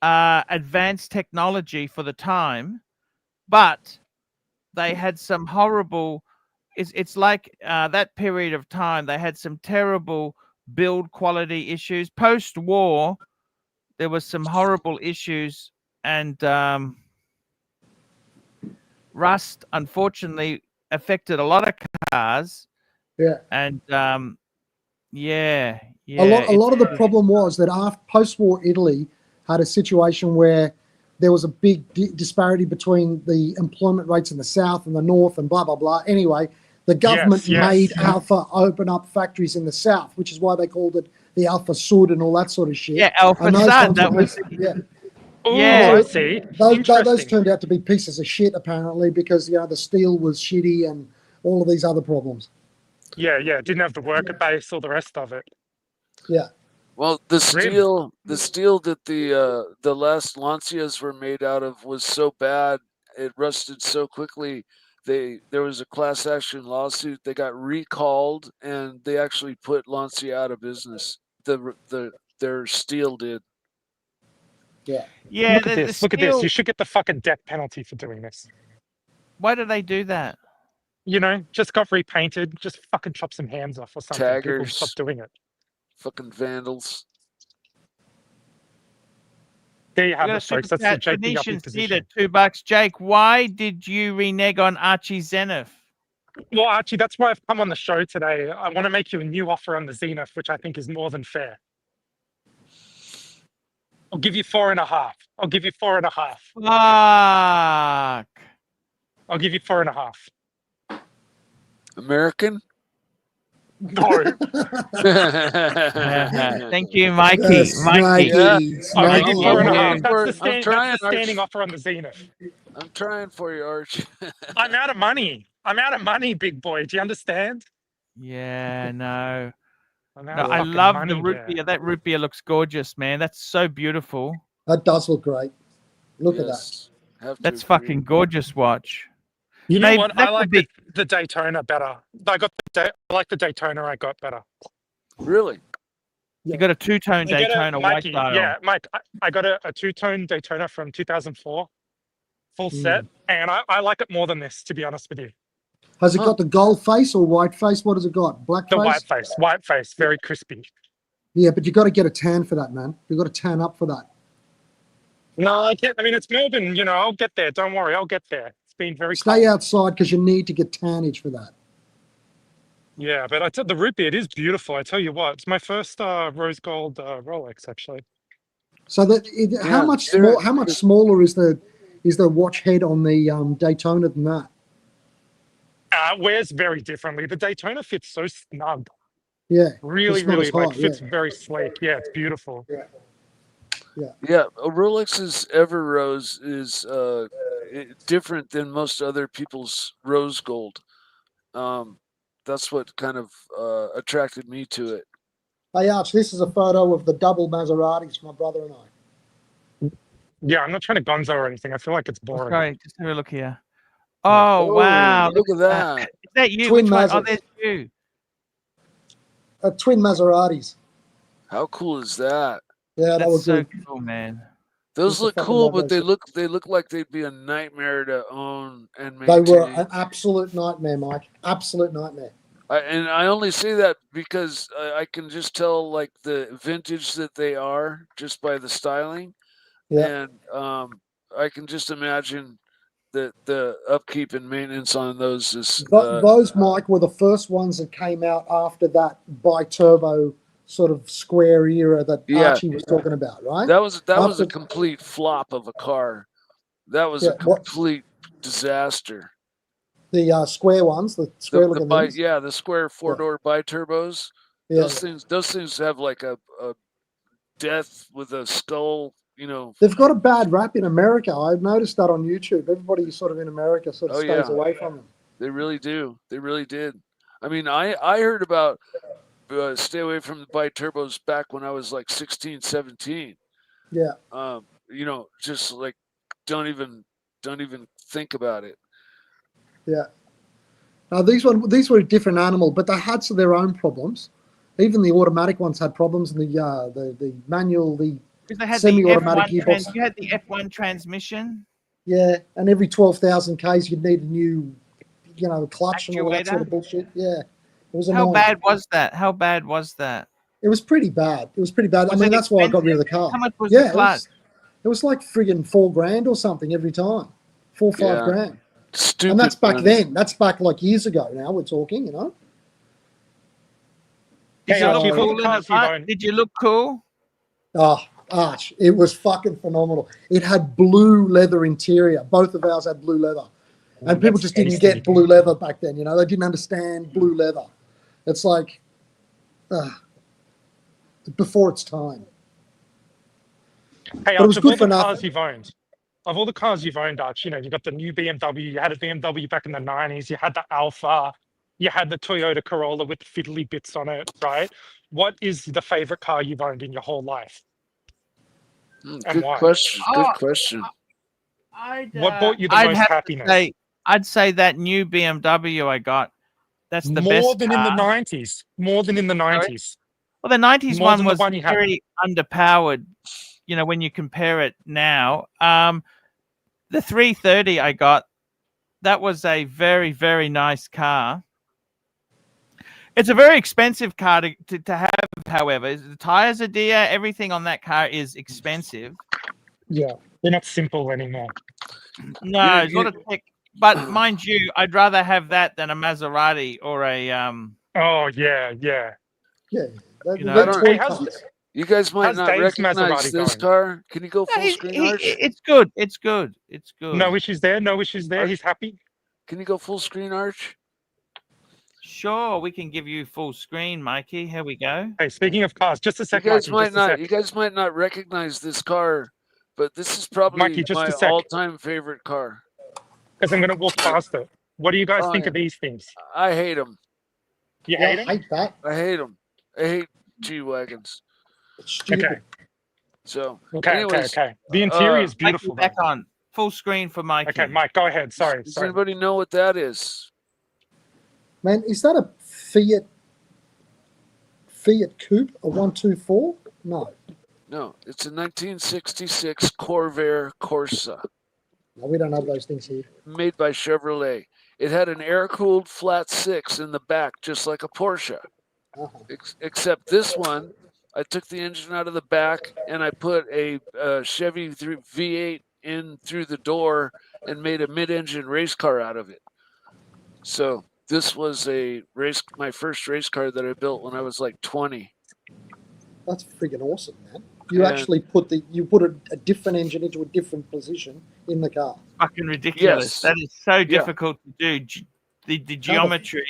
advanced technology for the time, but they had some horrible. It's like that period of time. They had some terrible build quality issues. Post-war, there was some horrible issues, and rust, unfortunately, affected a lot of cars. Yeah. And yeah. A lot of the problem was that after post-war Italy had a situation where there was a big disparity between the employment rates in the south and the north and blah, blah, blah. Anyway, the government made Alpha open up factories in the south, which is why they called it the Alpha Sud and all that sort of shit. Yeah, Alpha And those Sud. ones That were- was yeah. Oh, Yeah. I see. Those Interesting. turned out to be pieces of shit, apparently, because the steel was shitty and all of these other problems. Yeah, didn't have the worker base or the rest of it. Yeah. Well, the Grim. steel that the last Lancias were made out of was so bad, it rusted so quickly. There was a class action lawsuit. They got recalled, and they actually put Lancia out of business. Their steel did. Yeah. Yeah. Look at this. Look at this. steel- You should get the fucking death penalty for doing this. Why do they do that? You know, just got repainted. Just fucking chop some hands off or something. People Taggers. stop doing it. Fucking vandals. There you We have got a it, folks. super That's the chat. Jake the Venetian uppy Cedar, position. $2. Jake, why did you renege on Archie Zenith? Well, Archie, that's why I've come on the show today. I want to make you a new offer on the Zenith, which I think is more than fair. I'll give you 4.5. I'll give you 4.5. Fuck. I'll give you 4.5. American? No. Thank you, Mikey. Yes, Mikey. I'll give you Yeah. 4.5. I'm That's the trying, standing Arch. offer on the Zenith. I'm trying for you, Arch. I'm out of money. I'm out of money, big boy. Do you understand? Yeah, no. I'm out No, of I fucking love money the root there. beer. That root beer looks gorgeous, man. That's so beautiful. That does look great. Look at that. Yes, have to That's agree. fucking gorgeous watch. You know Maybe what? that I could like be- the Daytona better. I like the Daytona I got better. Really? You got a two-tone I got a- Daytona white Mikey, dial. yeah, Mike, I got a two-tone Daytona from 2004, full set, and I like it more than this, to be honest with you. Has it got the gold face or white face? What has it got? Black The face? white face, very crispy. Yeah, but you got to get a tan for that, man. You got to tan up for that. No, I can't. I mean, it's Melbourne, you know, I'll get there. Don't worry, I'll get there. It's been very Stay cold. outside because you need to get tannage for that. Yeah, but I tell the root beer, it is beautiful. I tell you what, it's my first rose gold Rolex, actually. So how much smaller is the watch head on the Daytona than that? Wears very differently. The Daytona fits so snug. Yeah. Really, It's not really as like high, fits yeah. very sleek. Yeah, it's beautiful. Yeah, a Rolex's Ever Rose is different than most other people's rose gold. That's what kind of attracted me to it. Hey, Arch, this is a photo of the double Maseratis, my brother and I. Yeah, I'm not trying to gonzo or anything. I feel like it's Oh, boring. sorry, just have a look here. Oh, wow. Look at that. Is that you? Twin Which one? Oh, Mazers. there's you. Twin Maseratis. How cool is that? Yeah, that That's was so good. cool, man. Those Used to look fucking cool, love but those they look like they'd be a nightmare to own and They were maintain. an absolute nightmare, Mike. Absolute nightmare. And I only say that because I can just tell like the vintage that they are just by the styling, Yeah. and I can just imagine that the upkeep and maintenance on those is Those, Mike, were the first ones that came out after that bi-turbo sort of square era that Yeah. Archie was talking about, right? that was a After- complete flop of a car. That was Yeah, a complete disaster. The square ones, the square looking things. The square four-door bi-turbos. Yeah. Those things have like a death with a skull, They've got a bad rap in America. I've noticed that on YouTube. Everybody sort of in America sort of Oh, stays yeah. away from them. They really do. They really did. I mean, I heard about stay away from the bi-turbos back when I was like 16, 17. Yeah. Just like don't even think about it. Yeah. Now these were a different animal, but they had their own problems. Even the automatic ones had problems, and the manual, the Because they had semi-automatic the F1 gearbox. you had the F1 transmission. Yeah, and every 12,000 Ks you'd need a new, clutch and all that sort of Actuator? bullshit. Yeah, it was How annoying. bad was that? How bad was that? It was pretty bad. It was pretty bad. Was I mean, it that's why I got rid of the expensive? car. How much was Yeah, the clutch? it was like friggin' $4,000 or something every time. 4 or 5 Yeah. grand. Stupid. And that's back money. then. That's back like years ago now we're talking, Did Hey, you Archie, look of all cool the in the cars you've front? owned, Did you look cool? Oh, Arch, it was fucking phenomenal. It had blue leather interior. Both of ours had blue leather. And people that's just didn't tasty. get blue leather back then, They didn't understand blue leather. It's like before its time. Hey, But it was Arch, of good all for the cars nothing. you've owned, Arch, you got the new BMW, you had a BMW back in the 90s, you had the Alpha, you had the Toyota Corolla with fiddly bits on it, right? What is the favorite car you've owned in your whole life? And Good why? question. Good Oh, question. What brought you the I'd most have to happiness? say, I'd say that new BMW I got. That's the More best than in the car. 90s. More than in the 90s. Well, the 90s More one than the was one you had. very underpowered, when you compare it now. The 330 I got, that was a very, very nice car. It's a very expensive car to have, however. The tires are dear. Everything on that car is expensive. Yeah. They're not simple anymore. No, it's not a tech. But mind you, I'd rather have that than a Maserati or a Oh, yeah. Yeah. You know, toy Hey, how's- cars. You guys might How's not Dave's recognize Maserati this going? car. Can you go full No, screen, Arch? it's good. It's good. It's good. No issues there. No issues there. Arch- He's happy. Can you go full screen, Arch? Sure, we can give you full screen, Mikey. Here we go. Hey, speaking of cars, just a You sec, guys Mikey. might You guys might not recognize this car, but this is probably Mikey, just my a sec. all-time favorite car. Because I'm going to walk past it. What do you guys Oh, think yeah. of these things? I hate them. You Yeah, hate I them? hate that. I hate them. I hate G-Wagons. It's stupid. Okay. So, Okay. anyways, Okay. The interior is Mikey, beautiful. back though. on. Full screen for Mikey. Okay, Mike, go ahead. Sorry. does Sorry. anybody know what that is? Man, is that a Fiat Coupe, a 124? No. No, it's a 1966 Corvair Corsa No, we don't have those things here. made by Chevrolet. It had an air-cooled flat six in the back, just like a Porsche. Uh-huh. Except this one, I took the engine out of the back and I put a Chevy V8 in through the door and made a mid-engine race car out of it. So this was my first race car that I built when I was like 20. That's freaking awesome, man. You And- actually put a different engine into a different position in the car. Fucking ridiculous. Yes. That is so Yeah. difficult to do. the geometry.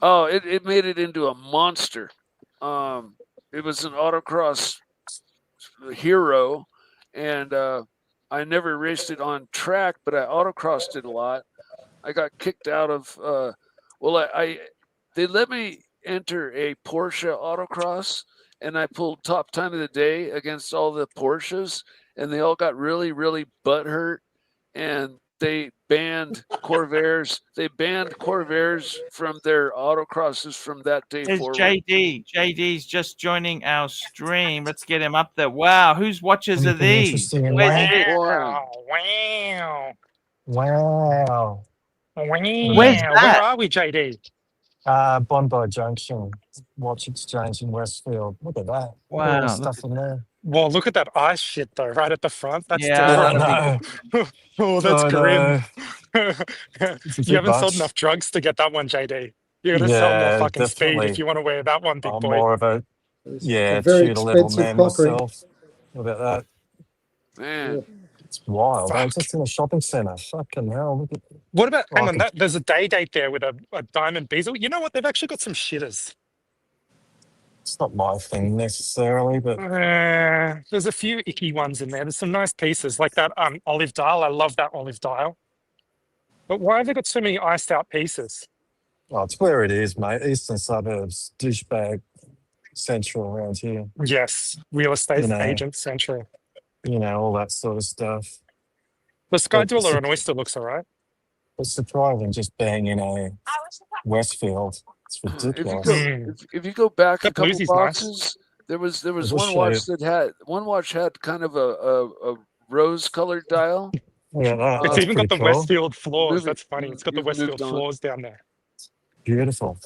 Oh, it made it into a monster. It was an autocross hero, and I never raced it on track, but I autocrossed it a lot. I got kicked out of. They let me enter a Porsche autocross, and I pulled top time of the day against all the Porsches, and they all got really, really butthurt, and they banned Corvairs. They banned Corvairs from their autocrosses from that day There's forward. JD. JD's just joining our stream. Let's get him up there. Wow, whose watches are Anything these? interesting in Where's there? this? Wow. Wow. Where's Where that? are we, JD? Bondi Junction, Watch Exchange in Westfield. Look at that. Look at all Wow, the look stuff in there. Well, look at that ice shit though, right at the front. That's Yeah, different. Oh, that's I grim. know. It's a You bit haven't sold much. enough drugs to get that one, JD. You gotta sell more Yeah, fucking speed if definitely. you want to wear that one, big I'm boy. more of a It's yeah, a very tudor little expensive man cockring. myself. What about that? Man, It's wild. I'm Fuck. just in a shopping centre. Fucking hell. Look at What about hang on, like there's a day date there with a diamond bezel. You know what? They've actually got some shitters. it's not my thing necessarily, but There's a few icky ones in there. There's some nice pieces like that olive dial. I love that olive dial. But why have they got so many iced out pieces? oh, it's where it is, mate. Eastern suburbs, douchebag central around here. Yes, real estate You know, agent central. all that sort of stuff. The Sky But Dweller and Oyster looks all right. it's surprising just being in a Westfield. It's if you ridiculous. go if you go back a That couple bluesie's nice. boxes, there was just one show you. watch had kind of a rose colored dial. Yeah, It's that's even got pretty the cool. Westfield floors. moving- That's funny. It's got the you've moved Westfield on. floors down there. Beautiful.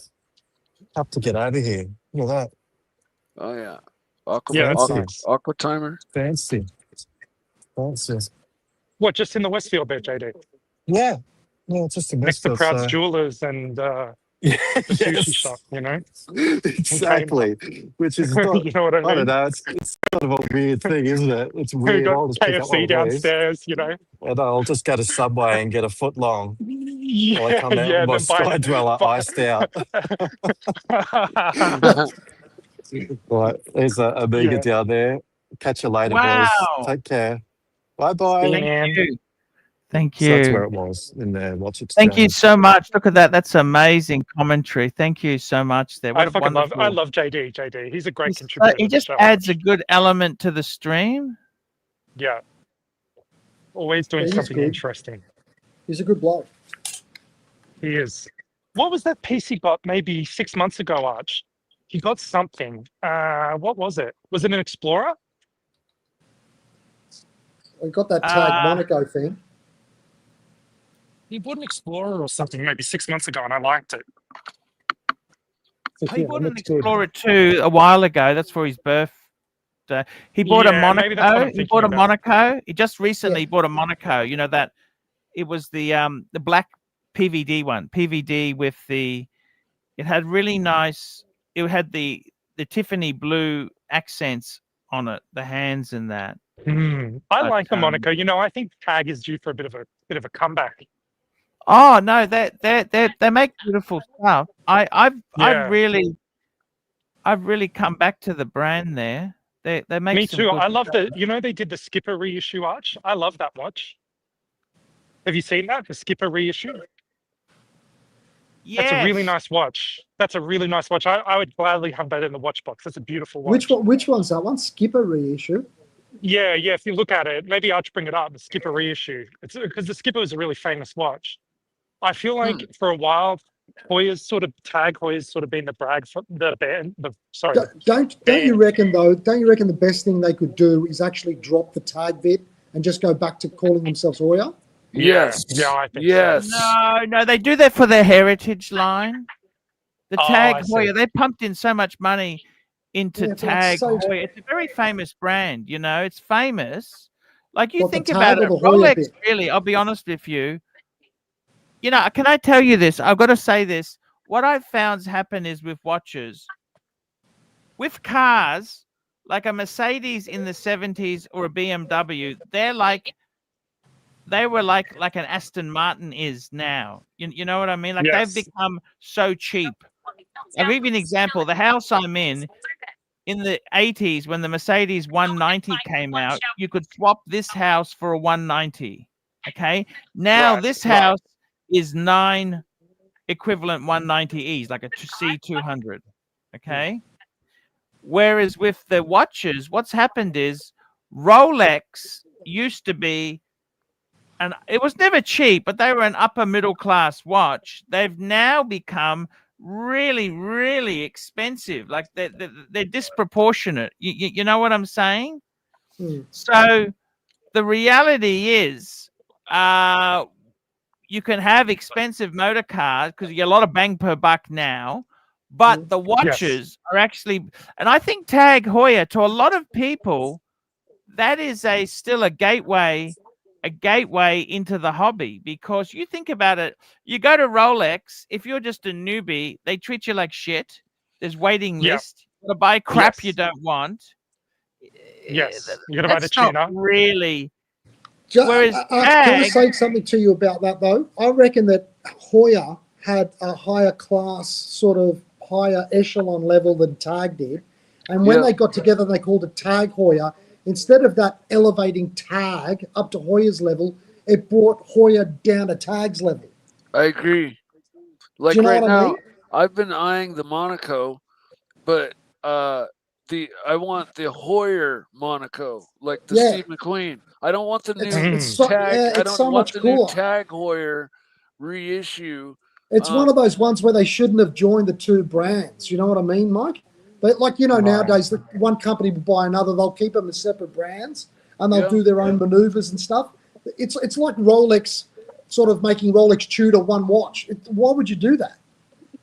Have to get over here. Look at that. Oh yeah, aqua, Yeah, that's Fancy. nice. aqua timer. Fancy. Fancy. What, just in the Westfield there, JD? Yeah. Yeah, it's just a Next to Westfield. Proud's So. Jewelers and the Yeah, sushi yes. shop, you know? Exactly. Which is not, You know what I I don't mean? know. It's sort of a weird thing, isn't it? It's We weird. got I'll just pick up one KFC of these. downstairs, you know? And I'll just go to Subway and get a foot long while I Yeah, come out yeah. with my Then buy Sky Dweller buy- iced out. Right, there's a Amiga Yeah. down there. Catch you later, Wow. boys. Take care. Bye bye. Yeah. Thank you. Thank So that's you. where it was in there. Watch it. Thank you so much. Look at that. That's amazing commentary. Thank you so much there. What I a fucking love. wonderful. I love JD. JD. He's a great He's- contributor. he to the just show. adds a good element to the stream. Yeah. Always doing Yeah, he's something good. interesting. He's a good bloke. He is. What was that piece he got maybe 6 months ago, Arch? He got something. What was it? Was it an Explorer? We got that tag Monaco thing. He bought an Explorer or something maybe 6 months ago, and I liked it. He bought an looks good. Explorer 2 a while ago. That's for his birthday. He bought a Yeah, maybe that's what Monaco. I'm He bought a thinking about. Monaco. He just recently bought a Monaco. You know that it was the black PVD one. PVD with the. It had really nice. It had the Tiffany blue accents on it, the hands and that. I But, like the Monaco. You know, I think Tag is due for a bit of a comeback. Oh no, they make beautiful stuff. I've Yeah. really come back to the brand there. They make Me some too. good I love stuff. the. You know, they did the Skipper reissue, Arch. I love that watch. Have you seen that? The Skipper reissue. Yes. That's a really nice watch. That's a really nice watch. I would gladly have that in the watch box. That's a beautiful watch. Which one's that one? Skipper reissue. Yeah, yeah. If you look at it, maybe I'll just bring it up. The Skipper reissue. It's because the Skipper is a really famous watch. I feel like for a while, Hoyer's sort of been the brag for the band. Don't you reckon though? Don't you reckon the best thing they could do is actually drop the tag bit and just go back to calling themselves Hoyer? Yes. Yeah, I think Yes. No, they do that for their heritage line. The Oh, Tag I see. Hoyer, they pumped in so much money into Yeah, but it's Tag so- Hoyer. It's a very famous brand, you know. It's famous. Like you What, the think Tag about or it, the Hoyer Rolex. bit? Really, I'll be honest with you. You know, can I tell you this? I've got to say this. What I've found happen is with watches, with cars, like a Mercedes in the 70s or a BMW, they're like they were like an Aston Martin is now. You know what I mean? Like Yes. they've become so cheap. I'll give you an example. The house I'm in the 80s, when the Mercedes 190 came out, you could swap this house for a 190. Okay. Now Right, this right. house is 9 equivalent 190Es, like a C200. Okay. Whereas with the watches, what's happened is Rolex used to be, and it was never cheap, but they were an upper middle class watch. They've now become really, really expensive. Like they're disproportionate. You know what I'm saying? Mm. So the reality is, you can have expensive motor cars because you get a lot of bang per buck now, but the watches are actually, and I think Tag Heuer, to a lot of people, that is still a gateway into the hobby. Because you think about it, you go to Rolex, if you're just a newbie, they treat you like shit. There's waiting Yep. list. You gotta buy crap you Yes. don't want. Yes. You gotta buy the That's not tuner. really. Whereas Can I Tag, say something to you about that though? I reckon that Hoyer had a higher class, sort of higher echelon level than Tag did, and when Yeah. they got together, they called it Tag Hoyer. Instead of that elevating Tag up to Hoyer's level, it brought Hoyer down to Tag's level. I agree. Like you know right what I now, mean? I've been eyeing the Monaco, but I want the Hoyer Monaco, like the Yeah. Steve McQueen. I don't want the It's new it's so, tag. yeah, I it's don't so want much the new cooler. tag Hoyer reissue. It's one of those ones where they shouldn't have joined the two brands. You know what I mean, Mike? But like, nowadays, the one company will buy another. They'll keep them as separate brands, and they'll do their own maneuvers and stuff. It's like Rolex sort of making Rolex Tudor one watch. Why would you do that?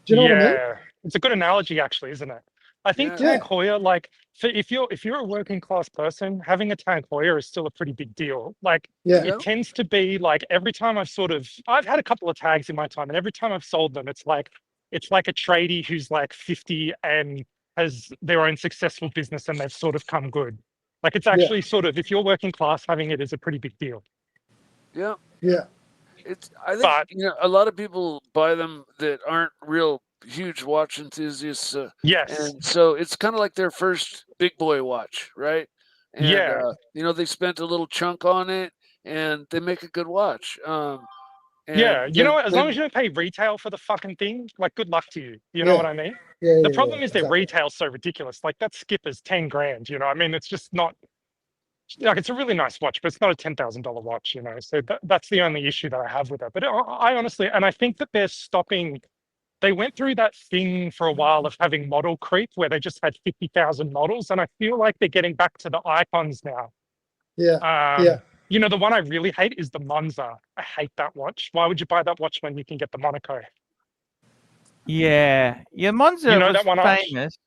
Do you know what I mean? It's a good analogy, actually, isn't it? I think Yeah. Tag Heuer, like, if you're a working class person, having a Tag Heuer is still a pretty big deal. Like, Yeah. it tends to be like every time I've had a couple of tags in my time, and every time I've sold them, it's like a tradie who's like 50 and has their own successful business, and they've sort of come good. Like, it's actually sort of, if you're working class, having it is a pretty big deal. Yeah. Yeah. I think a lot of people buy them that aren't real huge watch enthusiasts. Yes. And so it's kind of like their first big boy watch, right? And they spent a little chunk on it, and they make a good watch. Yeah, you know what? As long as you don't pay retail for the fucking thing, like, good luck to you. You know what I mean? Yeah. The problem is their exactly. retail's so ridiculous. Like, that Skipper's 10 grand. You know, I mean, it's just not. Like, it's a really nice watch, but it's not a $10,000 watch. You know, so that's the only issue that I have with it. But I honestly, and I think that they're stopping. They went through that thing for a while of having model creep, where they just had 50,000 models, and I feel like they're getting back to the icons now. Yeah. You know, the one I really hate is the Monza. I hate that watch. Why would you buy that watch when you can get the Monaco? yeah, Monza was that one, Arch? famous.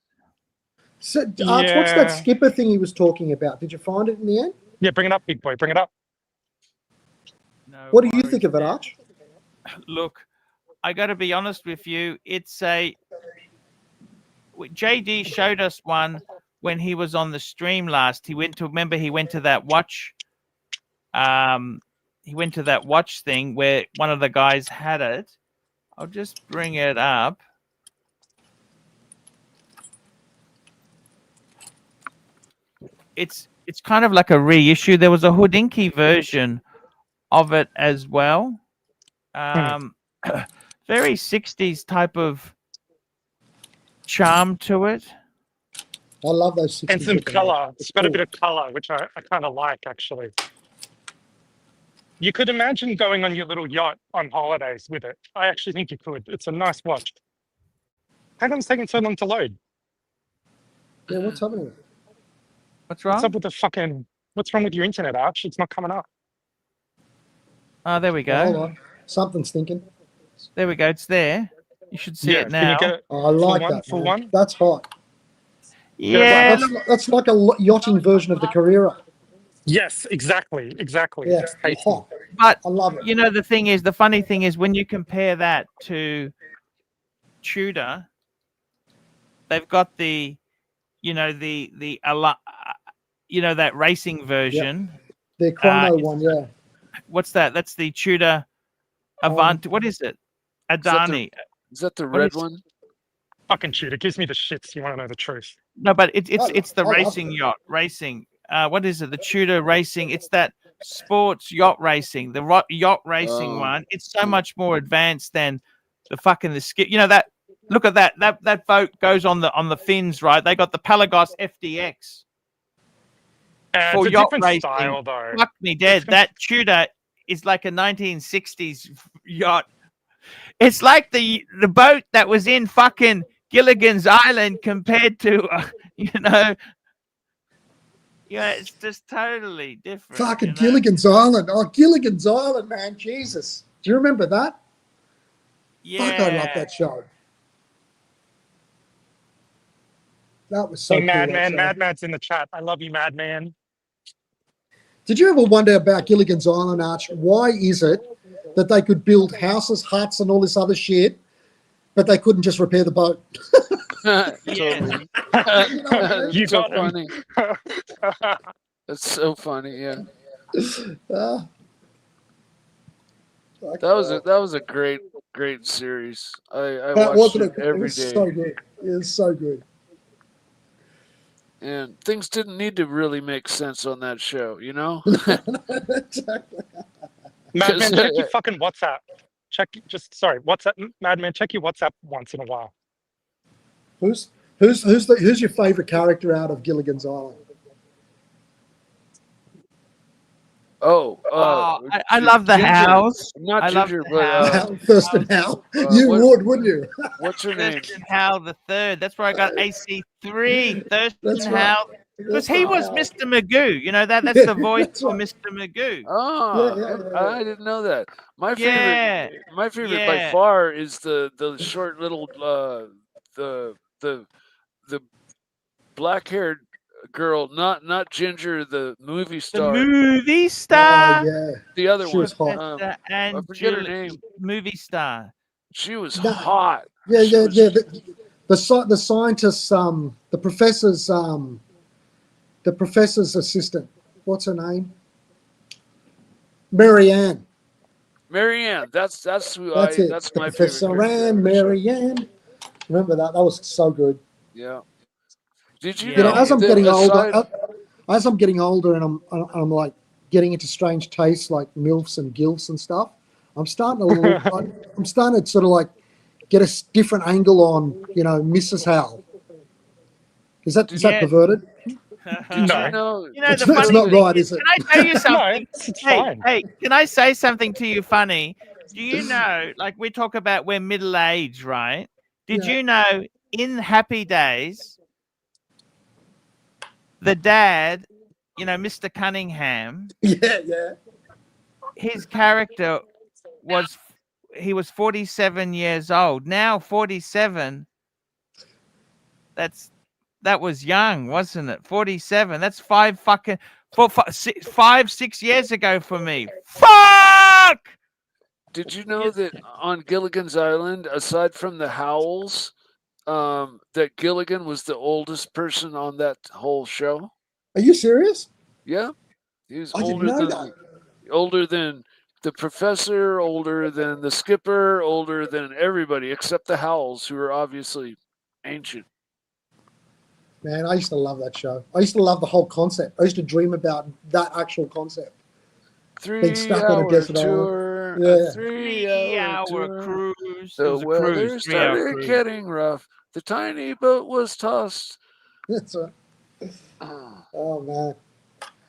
So, Arch, what's that Skipper thing he was talking about? Did you find it in the end? Yeah, bring it up, big boy. Bring it up. No what do you worries, think of it, man. Arch? Look, I got to be honest with you. It's JD showed us one when he was on the stream last. He went to that watch. He went to that watch thing where one of the guys had it. I'll just bring it up. It's kind of like a reissue. There was a Houdinki version of it as well. Very 60s type of charm to it. I love those 60s. And some color. It's got a bit of color, which I kind of like, actually. You could imagine going on your little yacht on holidays with it. I actually think you could. It's a nice watch. How come it's taking so long to load? Yeah, what's happening? What's wrong? What's up with what's wrong with your internet, Arch? It's not coming up. Oh, there we go. Hold on. Something's thinking. There we go. It's there. You should see it now. Can you get it I like that. for Man. one? That's hot. Yeah. That's like a yachting version of the Carrera. Yes, exactly. Yeah, hot. But I love it. you know, the funny thing is when you compare that to Tudor, they've got that racing version. The chrono one, yeah. What's that? That's the Tudor Avant. What is it? Adani. Is that the What red is- one? Fucking shooter gives me the shits. You want to know the truth? No, but it's the I love racing it. yacht racing. What is it? The Tudor racing. It's that sports yacht racing. The yacht racing Oh. one. It's so much more advanced than the skip. You know that. Look at that. That boat goes on the fins, right? They got the Pelagos FDX for It's a yacht different racing. style, though. Fuck me dead. That Tudor is like a 1960s yacht. It's like the boat that was in fucking Gilligan's Island compared to, yeah, it's just totally different. Fucking you know? Gilligan's Island. Oh, Gilligan's Island, man. Jesus. Do you remember that? Yeah. Fuck, I love that show. That was so Hey, cool. Madman. that show. Madman's in the chat. I love you, Madman. Did you ever wonder about Gilligan's Island, Arch? Why is it that they could build houses, huts, and all this other shit, but they couldn't just repair the boat? Totally. You so got him. funny. That's so funny. Yeah, Ah. that was a great series. I That watched wasn't it it. It every was day, so good. It was so good. and things didn't need to really make sense on that show. You know. Exactly. Madman, check your fucking WhatsApp. Sorry, WhatsApp. Madman, check your WhatsApp once in a while. Who's your favorite character out of Gilligan's Island? I love the Ginger. house. Not I love Ginger, the but house. Thurston Howell. You would, wouldn't you? what's her name? Thurston Howell the third. That's where I got AC3. Thurston That's right. Howell. Because he was Howell. Mr. Magoo. You know that's Yeah, the voice that's for right. Mr. Magoo. Oh, Yeah. I didn't know that. My Yeah. favorite, by Yeah. far is the short little the black haired girl, not Ginger, the movie The star, movie star. Yeah. the other She one. was hot. Professor and I forget her Julie- name. Movie star. She was No. hot. Yeah, She yeah, was- yeah. The scientist's, the professor's assistant. What's her name? Marianne. Marianne. That's who That's it. That's The my Professor favorite. character Anne, out of the show. Marianne. Remember that? That was so good. Yeah. Did you You You know, know? as I'm that getting aside- older, and I'm like getting into strange tastes like milfs and gilfs and stuff, I'm starting to sort of like get a different angle on, Mrs. Howell. Is that Yeah. perverted? Did No. you know? You know, It's, the it's funny not thing right, is it? Can I tell you No, something? it's hey, fine. hey, can I say something to you funny? Do you know, like we talk about we're middle aged, right? Did Yeah. you know in Happy Days, the dad, Mr. Cunningham, Yeah. his character was 47 years old. Now 47. That was young, wasn't it? 47. That's 6 years ago for me. Fuck! Did you know that on Gilligan's Island, aside from the Howells, that Gilligan was the oldest person on that whole show? Are you serious? Yeah, he was I didn't older know than that. older than the professor, older than the skipper, older than everybody except the Howells, who are obviously ancient. Man, I used to love that show. I used to love the whole concept. I used to dream about that actual concept. Being stuck on a 3-hour desert island. tour, Yeah. a 3-hour 3-hour tour. cruise. It The was a weather cruise. 3-hour started cruise. getting rough. The tiny boat was tossed. That's right. Ah, Oh man.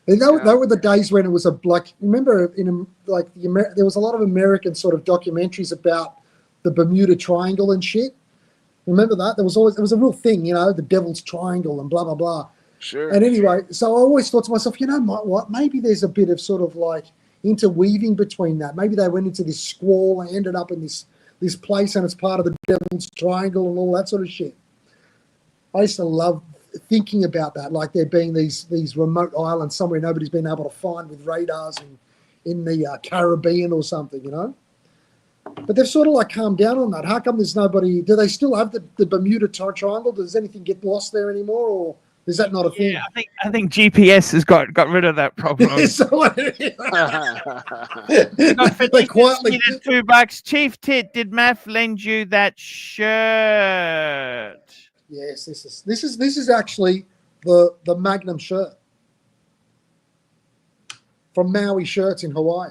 And that were the days when it was remember there was a lot of American sort of documentaries about the Bermuda Triangle and shit. Remember that? It was a real thing, the Devil's Triangle and blah blah blah. sure. And anyway, so I always thought to myself, what? Maybe there's a bit of sort of like interweaving between that. Maybe they went into this squall and ended up in this place, and it's part of the Devil's Triangle and all that sort of shit. I used to love thinking about that, like there being these remote islands somewhere nobody's been able to find with radars in the Caribbean or something, But they've sort of like calmed down on that. How come there's nobody? Do they still have the Bermuda Triangle? Does anything get lost there anymore, or Is that not a thing? Yeah, I think GPS has got rid of that problem. So what it is. We got They Phoenician quietly. Seed at $2. Chief Tit, did Math lend you that shirt? Yes, this is actually the Magnum shirt from Maui Shirts in Hawaii.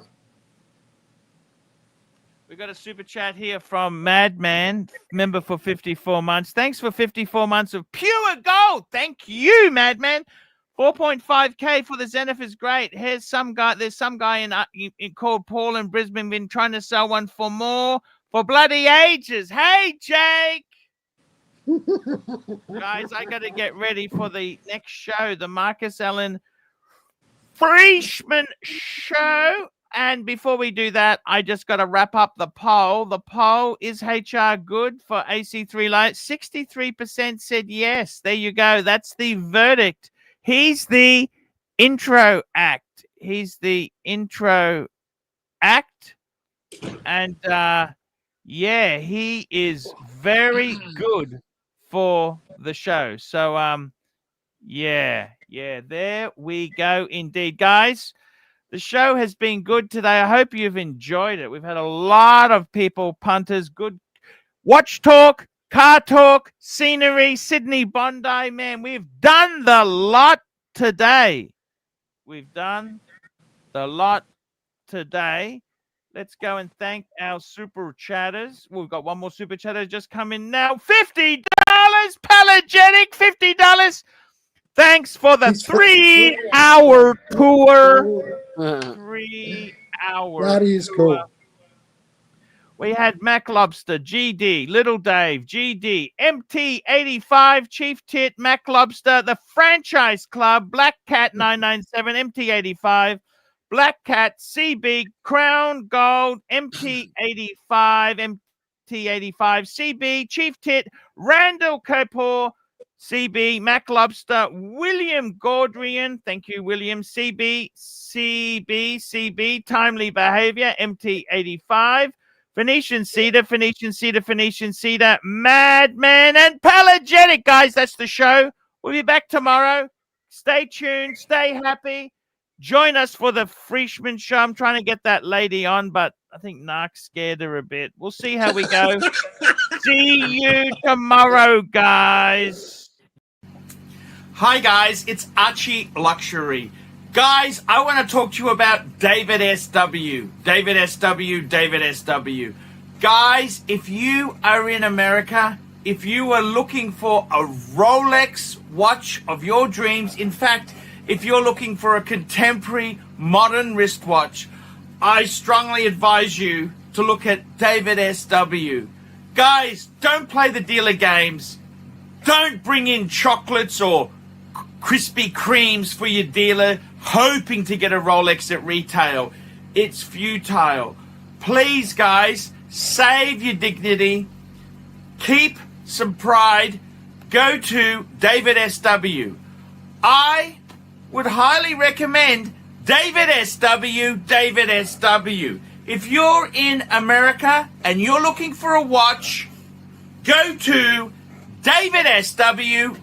We got a super chat here from Madman, member for 54 months. Thanks for 54 months of pure gold. Thank you, Madman. 4.5K for the Zenith is great. There's some guy in called Paul in Brisbane been trying to sell one for more for bloody ages. Hey, Jake. Guys, I got to get ready for the next show, the Marcus Allen Frischman show. And before we do that, I just got to wrap up the poll. The poll, is HR good for AC3 Live? 63% said yes. There you go. That's the verdict. He's the intro act. And yeah, he is very good for the show. So yeah, there we go indeed, guys. The show has been good today. I hope you've enjoyed it. We've had a lot of people, punters, good watch talk, car talk, scenery, Sydney, Bondi. Man, we've done the lot today. Let's go and thank our super chatters. We've got one more super chatter just come in now. $50, Palagenic, $50. Thanks for the 3-hour tour. 3 hours. That is cool. We had Mac Lobster, GD, Little Dave, GD, MT85, Chief Tit, Mac Lobster, the Franchise Club, Black Cat 997, MT85, Black Cat, CB, Crown Gold, MT85, CB, Chief Tit, Randall Kapoor, CB, Mac Lobster, William Gaudrian, thank you, William, CB, Timely Behavior, MT85, Phoenician Cedar, Madman, and Palagenic, guys. That's the show. We'll be back tomorrow. Stay tuned, stay happy. Join us for the Frischman show. I'm trying to get that lady on, but I think Narc scared her a bit. We'll see how we go. See you tomorrow, guys. Hi, guys. It's Archie Luxury. Guys, I want to talk to you about David SW. Guys, if you are in America, if you are looking for a Rolex watch of your dreams, in fact, if you're looking for a contemporary modern wristwatch, I strongly advise you to look at David SW. Guys, don't play the dealer games. Don't bring in chocolates or Krispy Kremes for your dealer hoping to get a Rolex at retail. It's futile. Please, guys, save your dignity. Keep some pride. Go to David SW. I would highly recommend David SW. If you're in America and you're looking for a watch, go to David SW.